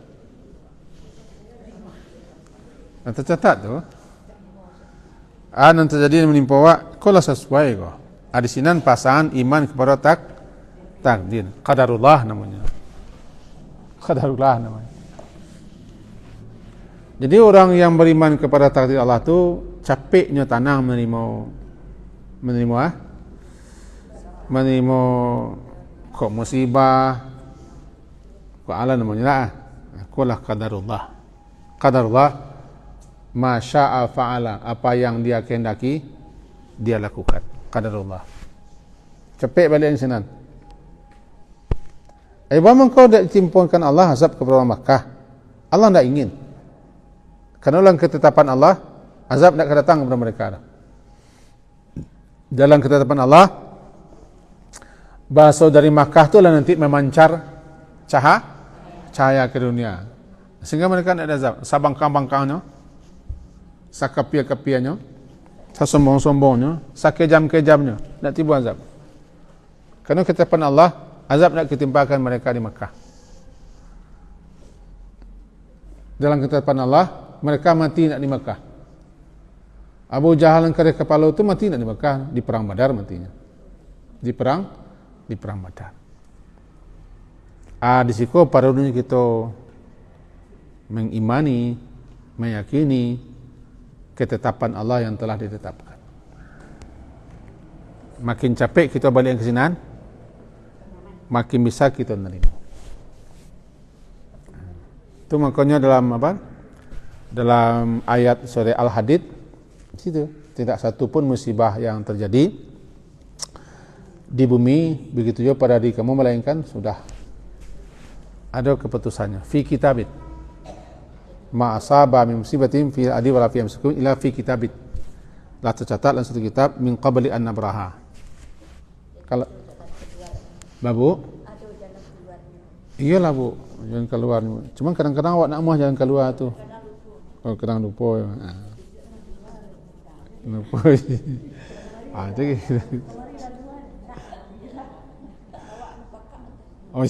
Tercatat tu. Anan terjadi menimpa awak, kau lah sesuai kau. Ada sinan pasangan iman kepada takdir. Qadarullah namanya. Qadarullah namanya. Jadi orang yang beriman kepada takdir Allah tu capeknya tanang menerima kok musibah, kok ala namanya lah. Kau lah qadarullah. Qadarullah. Ma syaa fa'ala, apa yang dia kehendaki dia lakukan. Qadarullah. Cepet balik yang senang. Bagaimana kau dah timpunkan Allah azab kepada orang Makkah? Allah tidak ingin. Kerana dalam ketetapan Allah, azab tidak akan datang kepada mereka. Dalam ketetapan Allah, bahasa dari Makkah tu lah nanti memancar cahaya ke dunia, sehingga mereka tidak ada azab. Sabangkang-bangkangnya, sakapia-kapianya, sasombong-sombongnya, sakejam-kejamnya, tidak tiba azab. Kerana ketetapan Allah, azab nak ketimpakan mereka di Makkah. Dalam ketetapan Allah, mereka mati nak di Makkah. Abu Jahal yang kari kepala itu mati nak di Makkah, di perang Badar matinya. Di perang Badar. Di situ pada dunia kita mengimani, meyakini ketetapan Allah yang telah ditetapkan. Makin capek kita balik ke sini, makin bisa kita menerima. Itu makanya dalam apa? Dalam ayat surah Al-Hadid situ tidak satu pun musibah yang terjadi di bumi begitu juga pada diri kamu melainkan sudah ada keputusannya. Fi kitabit. Ma asaba min musibatin fi adi wala fi amsakum ila fi kitabit. Lah tercatat dalam satu kitab min qabli an nabraha. Kalau babu iyalah bu, jangan keluar. Cuma kadang-kadang awak nak muah jangan keluar tu. Oh, kadang lupa. Lupa. Itu. Oh,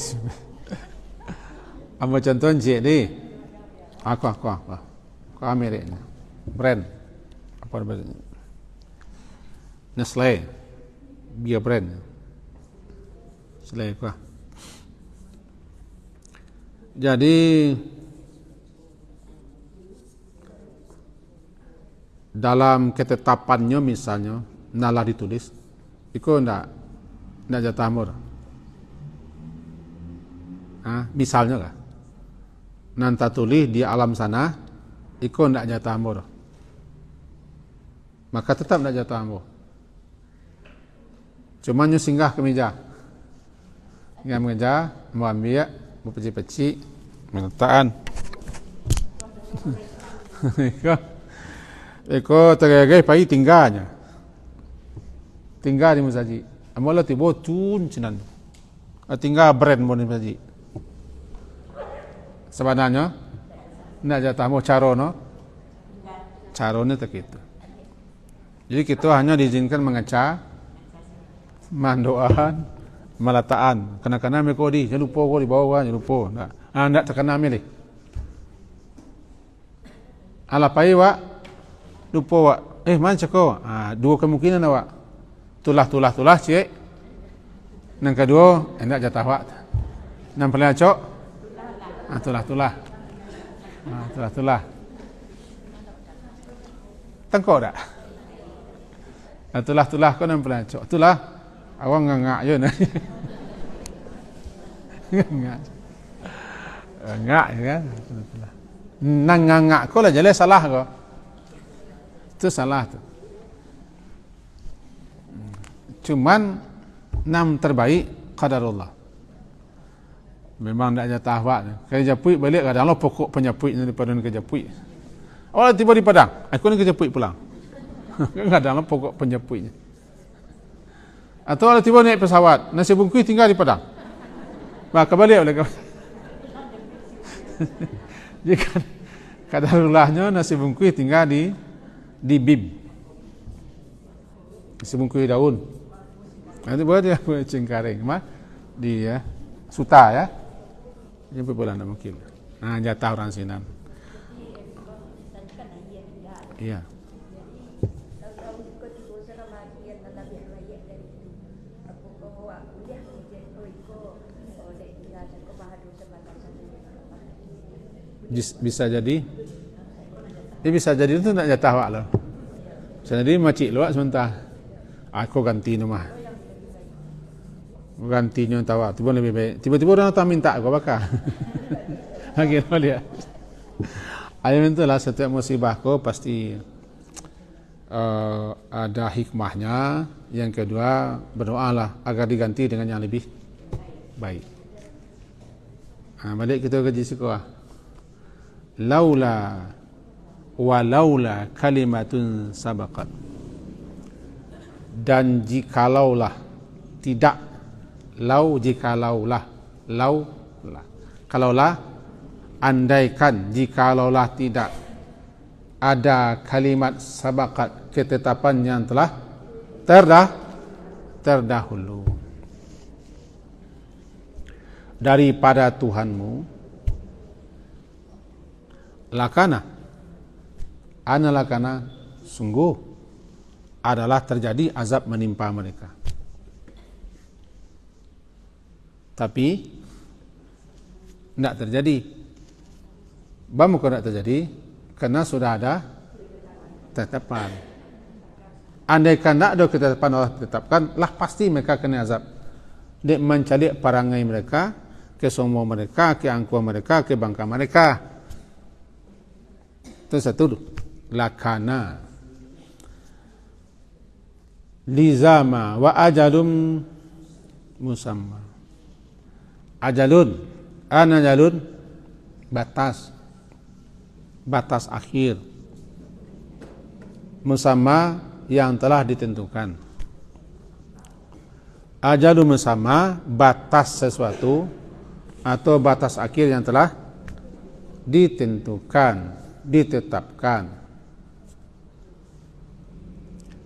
apa contoh cik ni? Aku ambil ni. Brand. Apa brand? Nestle. Beer brand. Nestle aku. Jadi dalam ketetapannya misalnya nalah ditulis, itu ndak jatah amur. Misalnya lah, nanta tulis di alam sana, itu ndak jatah amur. Maka tetap ndak jatah amur. Cuma nyu singgah ke meja. Singgah meja, mau ambil, mau peci-peci, meletakkan. Eko tergegai pai tinggalnya. Tinggal di masjid. Amola tibo tun cinan. Tinggal brand mo di masjid. Sebenarnya nak jatah mo carono. Carono tak itu. Jadi kita hanya diizinkan mengaca, mandoan, meletaan. Kena-kena me kodi, jangan lupa kodi bawa, jangan lupa. Ndak terkena me leh. Ala pai wa lupa wak. Man cako. Dua kemungkinan awak. Tulah cik. Yang kedua, hendak jatah wak. Yang paling acok. Tulah. Tulah. Tengkok tak? Tulah kau yang paling acok. Tulah. Awak ngangak je. Ngangak je kan. Nang ngangak kau lah jelas salah kau. Itu salah tu. Cuman nam terbaik qadarullah. Memang tak jatah awak. Kerja puik balik kadang-kadang pokok penyapuiknya daripada kerja puik. Awak tiba di Padang, aku ni kerja puik pulang. Kadang-kadang pokok penyapuiknya. Atau awak tiba naik pesawat, nasi bungkus tinggal di Padang. Maka balik boleh kau. Jika qadarullahnya nasi bungkus tinggal di bib. Sebungkus daun. Nanti buat dia cengkaring. Di suta ya. Ini bulan nak mungkin. Jatah orang sinan. Iya. Bisa jadi. Dia bisa jadi itu nak jatah awak lah. Bisa jadi macik luak sebentar. Aku ganti rumah. Gantinya tawa. Tiba lebih baik. Tiba-tiba orang tak minta aku bakar. Akhirnya dia. Ayam itulah setiap musibah kau pasti ada hikmahnya. Yang kedua berdoalah agar diganti dengan yang lebih baik. Balik kita kerja sekolah. Walaula kalimatun sabaqat. Dan jikalaulah tidak, kalaulah andaikan, jikalaulah tidak ada kalimat sabaqat, ketetapan yang telah terdahulu daripada Tuhanmu, lakana sungguh adalah terjadi azab menimpa mereka. Tapi tidak terjadi. Bagaimana tidak terjadi? Karena sudah ada ketetapan. Andaikan tidak ada ketetapan Allah tetapkan, lah pasti mereka kena azab. Dia mencalik perangai mereka, ke semua mereka, ke angkuh mereka, ke bangka mereka. Itu satu. Lakana lizama wa ajalum musamma. Ajalun batas akhir, musamma yang telah ditentukan. Ajalun musamma, batas sesuatu atau batas akhir yang telah ditentukan, ditetapkan.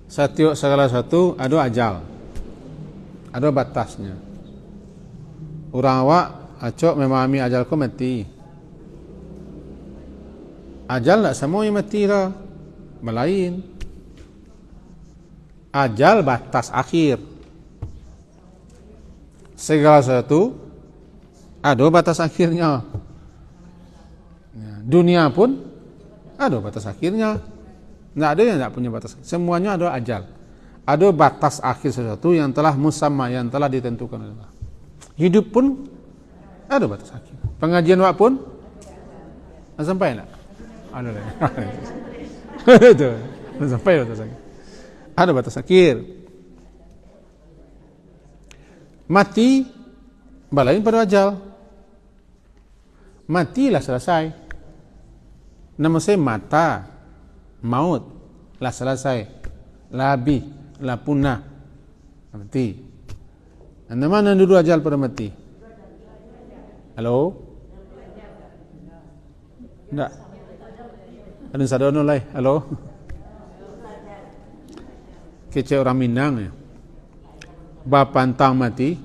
Setiap segala sesuatu ada ajal, ada batasnya. Orang awak acok memahami ajal ko mati. Ajal tak semua yang mati lah. Melain. Ajal batas akhir. Segala sesuatu ada batas akhirnya. Dunia pun ada batas akhirnya. Tak ada yang tak punya batas. Semuanya ada ajal. Ada batas akhir sesuatu yang telah musamma, yang telah ditentukan oleh Allah. Hidup pun ada batas akhir. Pengajian wak pun sampai tak? Ada lagi. Itu. Sampai batas akhir. Ada batas akhir. Mati balain pada ajal. Matilah selesai. Nama saya mata, maut lah selesai. Labi la punah mati. Anda mana dulu ajal pada mati? Halo? Tak? Ada sadono lai. Halo? Kecil orang Minang ya. Bapantang mati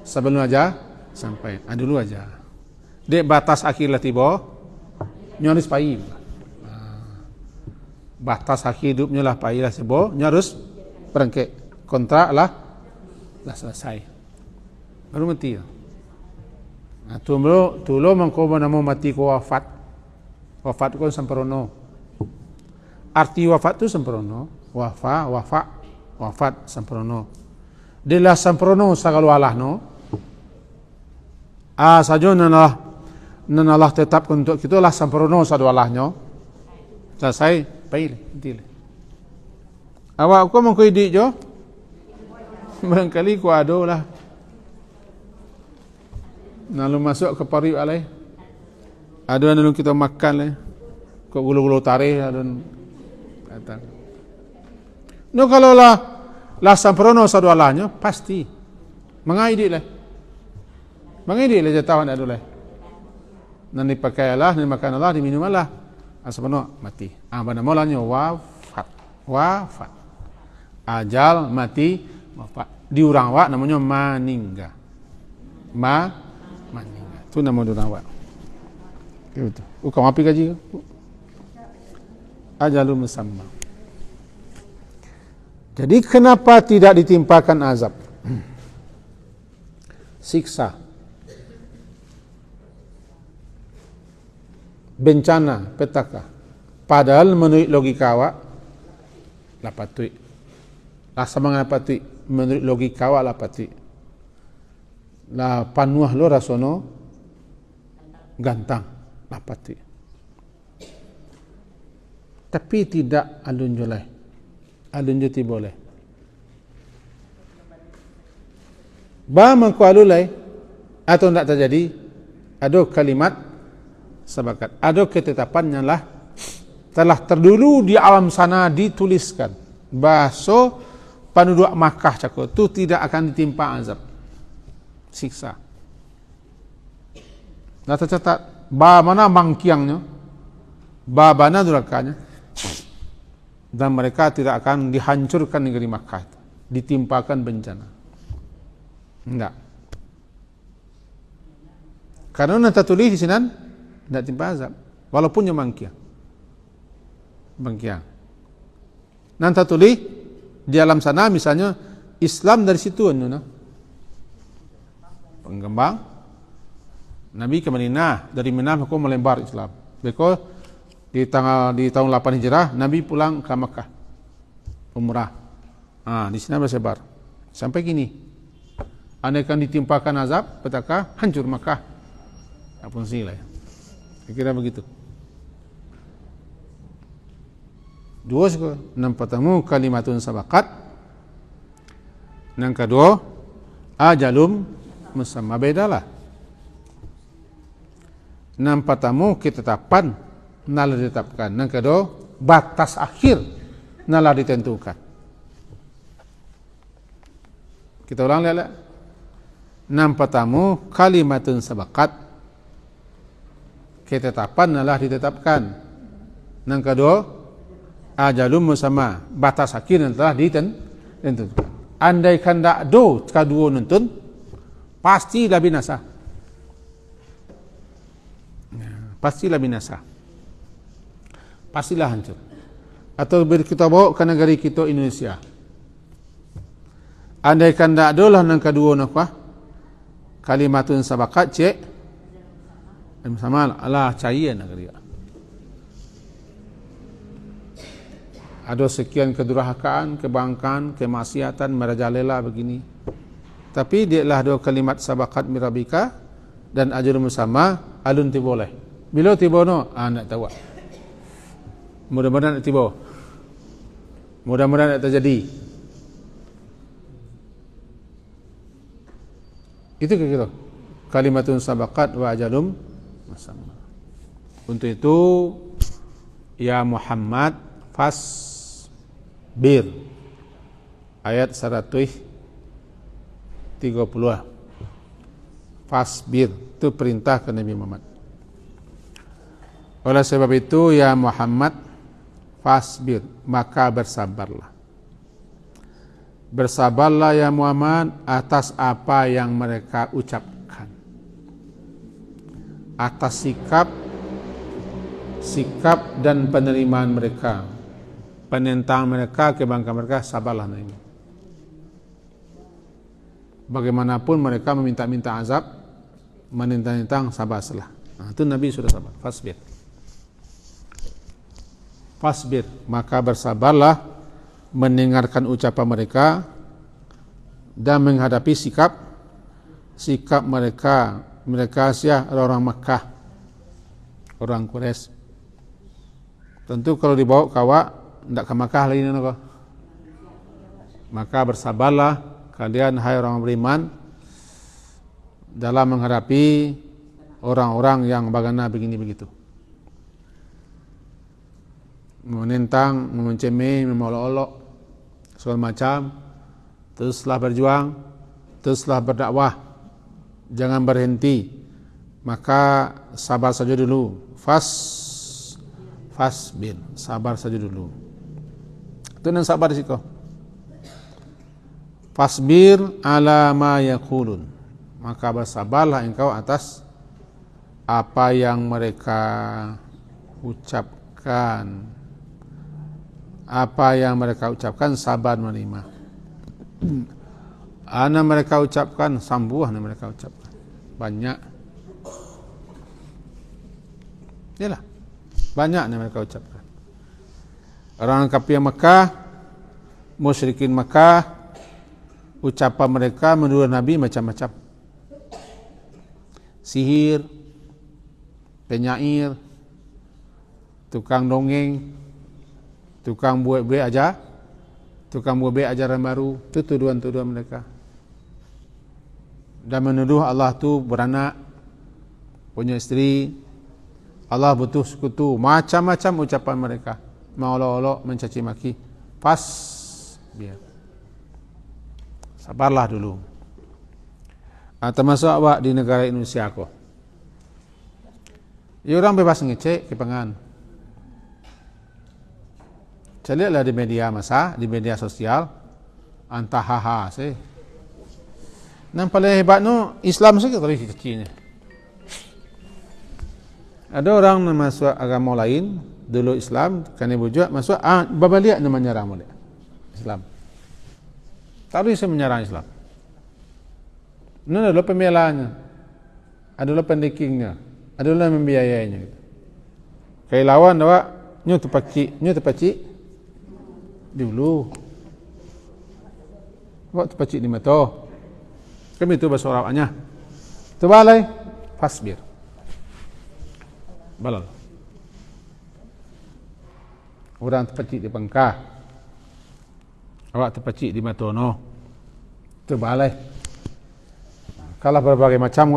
sebelum aja sampai. Dulu aja. Dek batas akhir lah tiba. Nyaris pai. Batas akhir hidupnya lah pai lah sebo. Nyaris perangkek kontrak lah selesai. Baru mati. Nah, tulo mangko namo mati ko wafat. Wafat ko sempurna. Arti wafat tu sempurna. Wafat sempurna. Dia sempurna sagala Allah no. Saja Allah tetap untuk kita lah sempurna sadu Allahnya. Selesai, baik, betul. Awak aku mengko idik jo. Barangkali ku ada lah. Lalu masuk ke pari alai. Ada yang kita makan lah. Kok gulu-gulu tarikh ada datang. No kalau lah sempurna sadu Allahnya pasti. Mengaidik lah. Mengaidik lah jatawan ada lah. Nanti pakai Allah, nanti makan Allah, diminum Allah. Asapano mati. Pada mulanya wafat. Ajal mati wafat. Di orang awak namanya maningga. Maningga. Itu nama orang awak. Itu. Kamu api gaji? Ajalul musamma. Jadi kenapa tidak ditimpakan azab? Siksa. Bencana, petaka. Padahal menurut logika awak lah patut. Lah sama dengan patut menurut logika awak lah patut. Lah panuah lo rasono gantang lah patut. Tapi tidak alun jolai. Alun joti boleh. Ba mangko alulai atau tidak terjadi ada kalimat sebakat. Ada ketetapan yang telah terdulu di alam sana dituliskan. Bahasa penduduk Makkah cakap itu tidak akan ditimpa azab. Siksa. Nah tercatat ba mana mangkiangnya, ba mana durakanya. Dan mereka tidak akan dihancurkan negeri Makkah itu. Ditimpakan bencana. Tidak. Karena nanti tulis di sini tidak timpa azab. Walaupun yang mangkiang. Nanti tulis di alam sana misalnya Islam dari situ pengembang Nabi ke Madinah, dari Madinah aku melebar Islam. Because di tahun 8 Hijrah Nabi pulang ke Makkah umrah. Di sini bersebar sampai gini. Andaikan ditimpakan azab, petaka hancur Makkah. Tak pun silai. Kira begitu. Dua suka. Nampak tamu kalimatun sabakat. Yang kedua, ajalum musamma, bedalah. Nampak tamu ketetapan nalar ditetapkan. Yang kedua, batas akhir nalar ditentukan. Kita ulang lihat. Nampak tamu kalimatun sabakat, ketetapan nalar ditetapkan. Yang kedua, ajalum musamma, batas akhir yang telah ditentukan. Andai kan tak do kedua nuntun, pastilah binasa. Pastilah binasa. Pastilah hancur. Atau kita bawa ke negara kita Indonesia. Andaikan tak adalah yang kedua nak kalimatun sabakat cek sama Allah cair nak dia. Ada sekian kedurhakaan, kebangkan, kemaksiatan merajalela begini. Tapi dia lah dua kalimat sabakat mirabika dan ajrun musamma alun ti boleh. Bila tiba no, nak tahu. Mudah-mudahan nak tiba. Mudah-mudahan nak terjadi. Itu kira kalimatun sabakat wa ajalum musamma. Untuk itu ya Muhammad fasbir ayat 130. Fasbir itu perintah ke Nabi Muhammad. Oleh sebab itu ya Muhammad fasbir, maka bersabarlah. Bersabarlah ya Muhammad atas apa yang mereka ucapkan, atas sikap dan penerimaan mereka, penentang mereka, kebanggaan mereka, sabarlah Nabi. Bagaimanapun mereka meminta-minta azab, menentang-nentang, sabarlah. Itu Nabi sudah sabar. Fasbir, maka bersabarlah mendengarkan ucapan mereka dan menghadapi sikap mereka orang Makkah, orang Quraisy. Tentu kalau dibawa kawak tidak ke Makkah lagi nak. Maka bersabarlah kalian hai orang beriman dalam menghadapi orang-orang yang bagaimana begini begitu. Menentang, mencemeh, memolok-olok, segala macam. Teruslah berjuang, teruslah berdakwah, jangan berhenti. Maka sabar saja dulu. Fasbir, sabar saja dulu. Itu yang sabar di situ. Fasbir ala ma yaqulun, maka bersabarlah engkau atas apa yang mereka ucapkan. Apa yang mereka ucapkan, sabar menerima. Ana mereka ucapkan, sambuh ana mereka ucapkan. Banyak. Yalah. Banyak yang mereka ucapkan. Orang kafir Mekah, musyrikin Mekah, ucapan mereka menuduh Nabi macam-macam. Sihir, penyair, tukang dongeng, tukang buat ajaran baru. Itu tuduhan-tuduhan mereka. Dan menuduh Allah tu beranak, punya isteri, Allah butuh sekutu, macam-macam ucapan mereka. Mengolok-olok, mencaci maki. Biar. Sabarlah dulu. Termasuk awak di negara Indonesia ko. Ya orang bebas ngecek kepengan. Saya lihatlah di media sosial, antah haha sih. Yang paling hebat no Islam saja tadi kecilnya. Ada orang yang masuk agama lain, dulu Islam, kena bujuk masuk, babaliak namanya ramai Islam. Tapi saya menyerang Islam. Ini adalah pembelaannya, adalah pendekingnya, adalah membiayainya. Kayak lawan awak, nyu terpacik. Dulu waktu pacik di mata kami itu bahasa Arabnya terbalai fasbir balal orang terpacik di pangkah awak terpacik di mata no terbalai kalau berbagai macam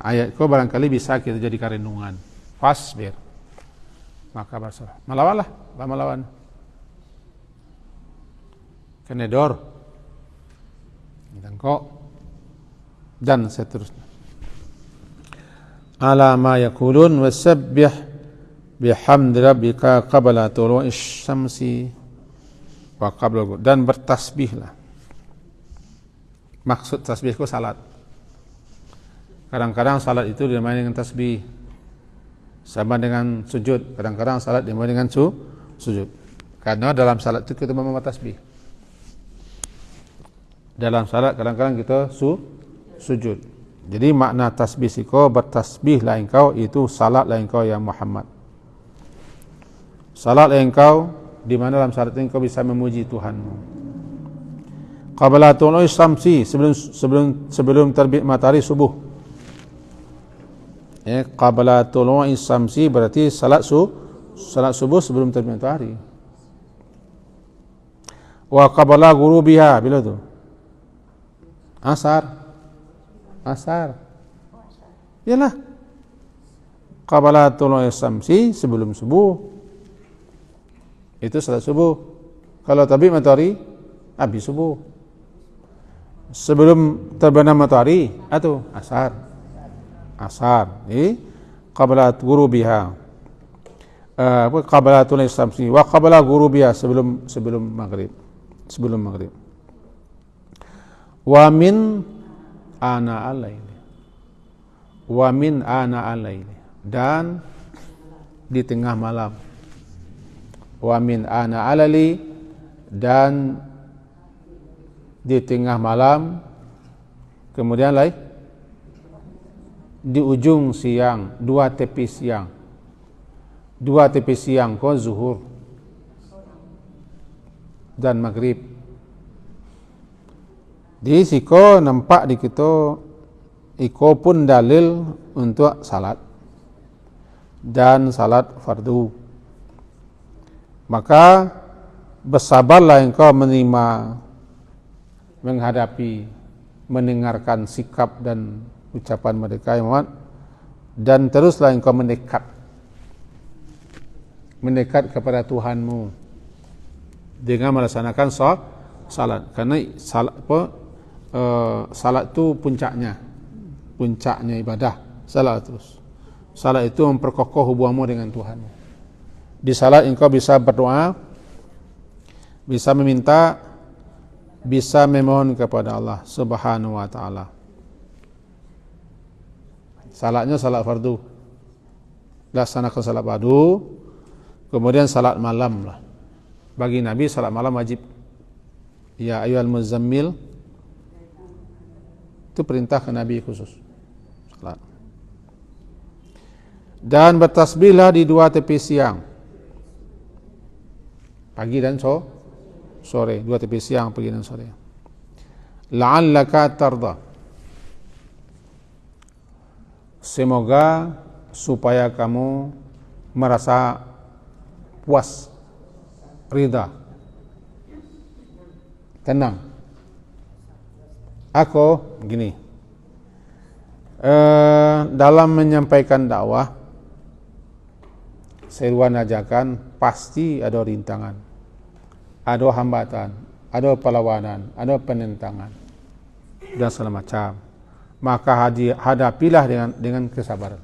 ayat ko barangkali bisa kita jadi renungan. Fasbir, maka bersabar, melawan kenedor dan seterusnya. Ala ma yaqulun wasabbih bihamdi rabbika qabla tulu'isy syamsi wa qabla, dan bertasbihlah. Maksud tasbih itu salat. Kadang-kadang salat itu dinamai dengan tasbih, sama dengan sujud. Kadang-kadang salat dinamai dengan sujud. Karena dalam salat itu kita membaca tasbih. Dalam salat kadang-kadang kita sujud. Jadi makna tasbih siko, bertasbihlah engkau, itu salatlah engkau ya Muhammad. Salatlah engkau, di mana dalam salat itu engkau bisa memuji Tuhanmu. Qabla tulu'i syamsi, sebelum terbit matahari subuh. Qabla tulu'i syamsi berarti salat subuh sebelum terbit matahari. Wa qabla ghurubiha, bila tu? Asar. Yalah. Qabla tulu'i syamsi, sebelum subuh. Itu salat subuh. Kalau terbit matahari, habis subuh. Sebelum terbenam matahari, atau asar. Qabla ghurubiha. Qabla tulu'i syamsi wa qabla ghurubiha, sebelum maghrib. Wa min ana al-laili, dan di tengah malam. Wa min ana al-laili, dan di tengah malam. Kemudian lagi di ujung siang, dua tepi siang ko zuhur dan maghrib. Di siko nampak di kita iko pun dalil untuk salat dan salat fardu. Maka bersabarlah engkau menerima, menghadapi, mendengarkan sikap dan ucapan mereka, Muhammad, dan teruslah engkau mendekat kepada Tuhanmu dengan melaksanakan salat. Karena salat itu puncaknya ibadah. Salat itu memperkokoh hubunganmu dengan Tuhanmu. Di salat engkau bisa berdoa, bisa meminta, bisa memohon kepada Allah Subhanahu wa taala. Salatnya salat fardu. Laksanakan salat fardu, kemudian salat malam lah. Bagi Nabi salat malam wajib. Ya ayyuhal muzammil, itu perintah ke Nabi khusus. Salat. Dan bertasbihlah di dua tepi siang, pagi dan sore. Dua tepi siang, pagi dan sore. La'allaka tarda, semoga supaya kamu merasa puas, ridha, tenang. Aku gini, dalam menyampaikan dakwah, seruan ajakan, pasti ada rintangan, ada hambatan, ada perlawanan, ada penentangan, dan segala macam. Maka hadapilah dengan kesabaran.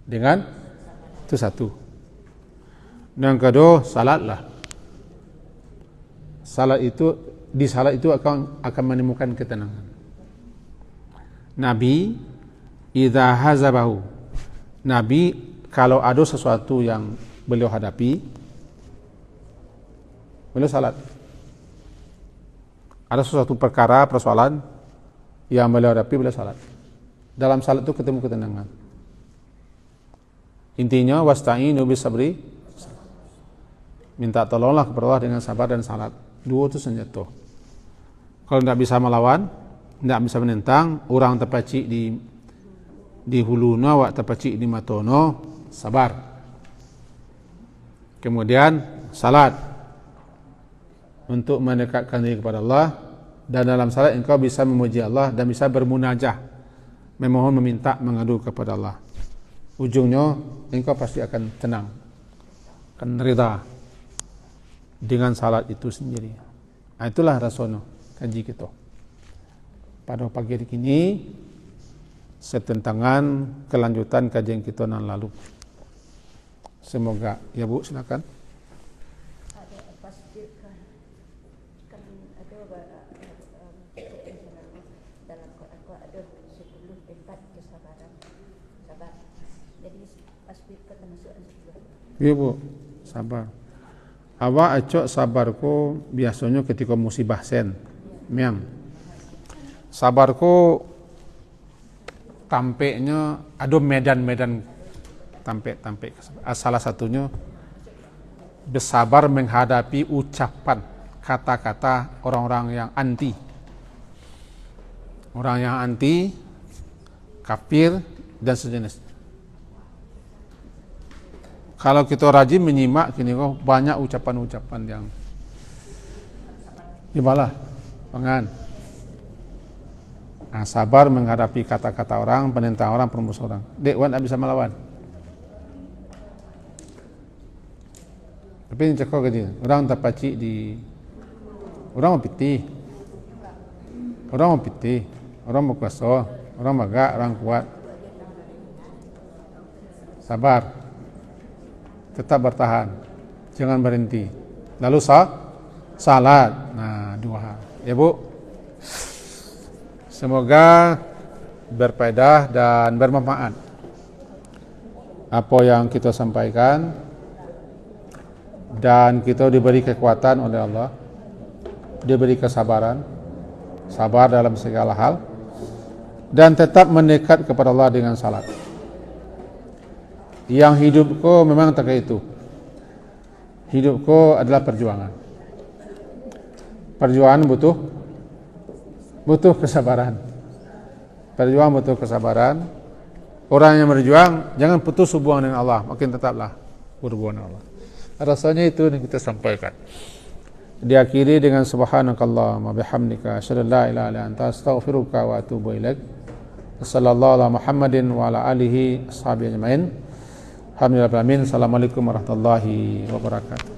Dengan itu satu. Dan kedua, salatlah. Di salat itu akan menemukan ketenangan. Nabi idza hazabahu, Nabi kalau ada sesuatu yang beliau hadapi, beliau salat. Ada sesuatu persoalan yang beliau hadapi, beliau salat. Dalam salat itu ketemu ketenangan. Intinya wasta'inu bisabri, minta tolonglah kepada Allah dengan sabar dan salat. Dua itu senjata. Kalau tidak bisa melawan, tidak bisa menentang, orang terpacik di hulunya, awak terpacik di matono, sabar. Kemudian salat untuk mendekatkan diri kepada Allah, dan dalam salat engkau bisa memuji Allah dan bisa bermunajah, memohon, meminta, mengadu kepada Allah. Ujungnya engkau pasti akan tenang, akan rida dengan salat itu sendiri. Nah, itulah rasono kaji kita pada pagi hari ini, setentangan kelanjutan kajian kita yang lalu. Semoga, ya Bu, silakan. Ada pasti kan ada dalam Quran ada 10 tempat jadi pas kita termasuk juga. Iya bu, sabar. Awak acok sabarku biasanya ketika musibah sen, miang. Sabarku tampeknya ada medan-medan tampek. Salah satunya bersabar menghadapi ucapan kata-kata orang-orang yang anti. Orang yang anti, kafir dan sejenis. Kalau kita rajin menyimak kini kok banyak ucapan-ucapan yang gimana? Pengan. Nah, sabar menghadapi kata-kata orang, penentang orang, permusuh orang. Dek, wan tak bisa melawan. Tapi ini cakap gini, orang tak pacik di, orang mau pitih, orang mau kuasa, orang magak, orang kuat. Sabar. Tetap bertahan, jangan berhenti. Lalu salat. Nah, 2 hal. Ya bu, semoga berfaedah dan bermanfaat apa yang kita sampaikan, dan kita diberi kekuatan oleh Allah, diberi kesabaran, sabar dalam segala hal, dan tetap mendekat kepada Allah dengan salat. Yang hidupku memang tak itu. Hidupku adalah perjuangan. Perjuangan butuh kesabaran. Perjuangan butuh kesabaran. Orang yang berjuang jangan putus hubungan dengan Allah, makin tetaplah berhubungan dengan Allah. Rasanya itu yang kita sampaikan. Diakhiri dengan subhanakallahumma bihamdika asyhadu an la ilaha illa anta astaghfiruka wa atubu ilaik. Sallallahu ala Muhammadin wa ala alihi ashabihi ajmain. Alhamdulillah. Assalamualaikum warahmatullahi wabarakatuh.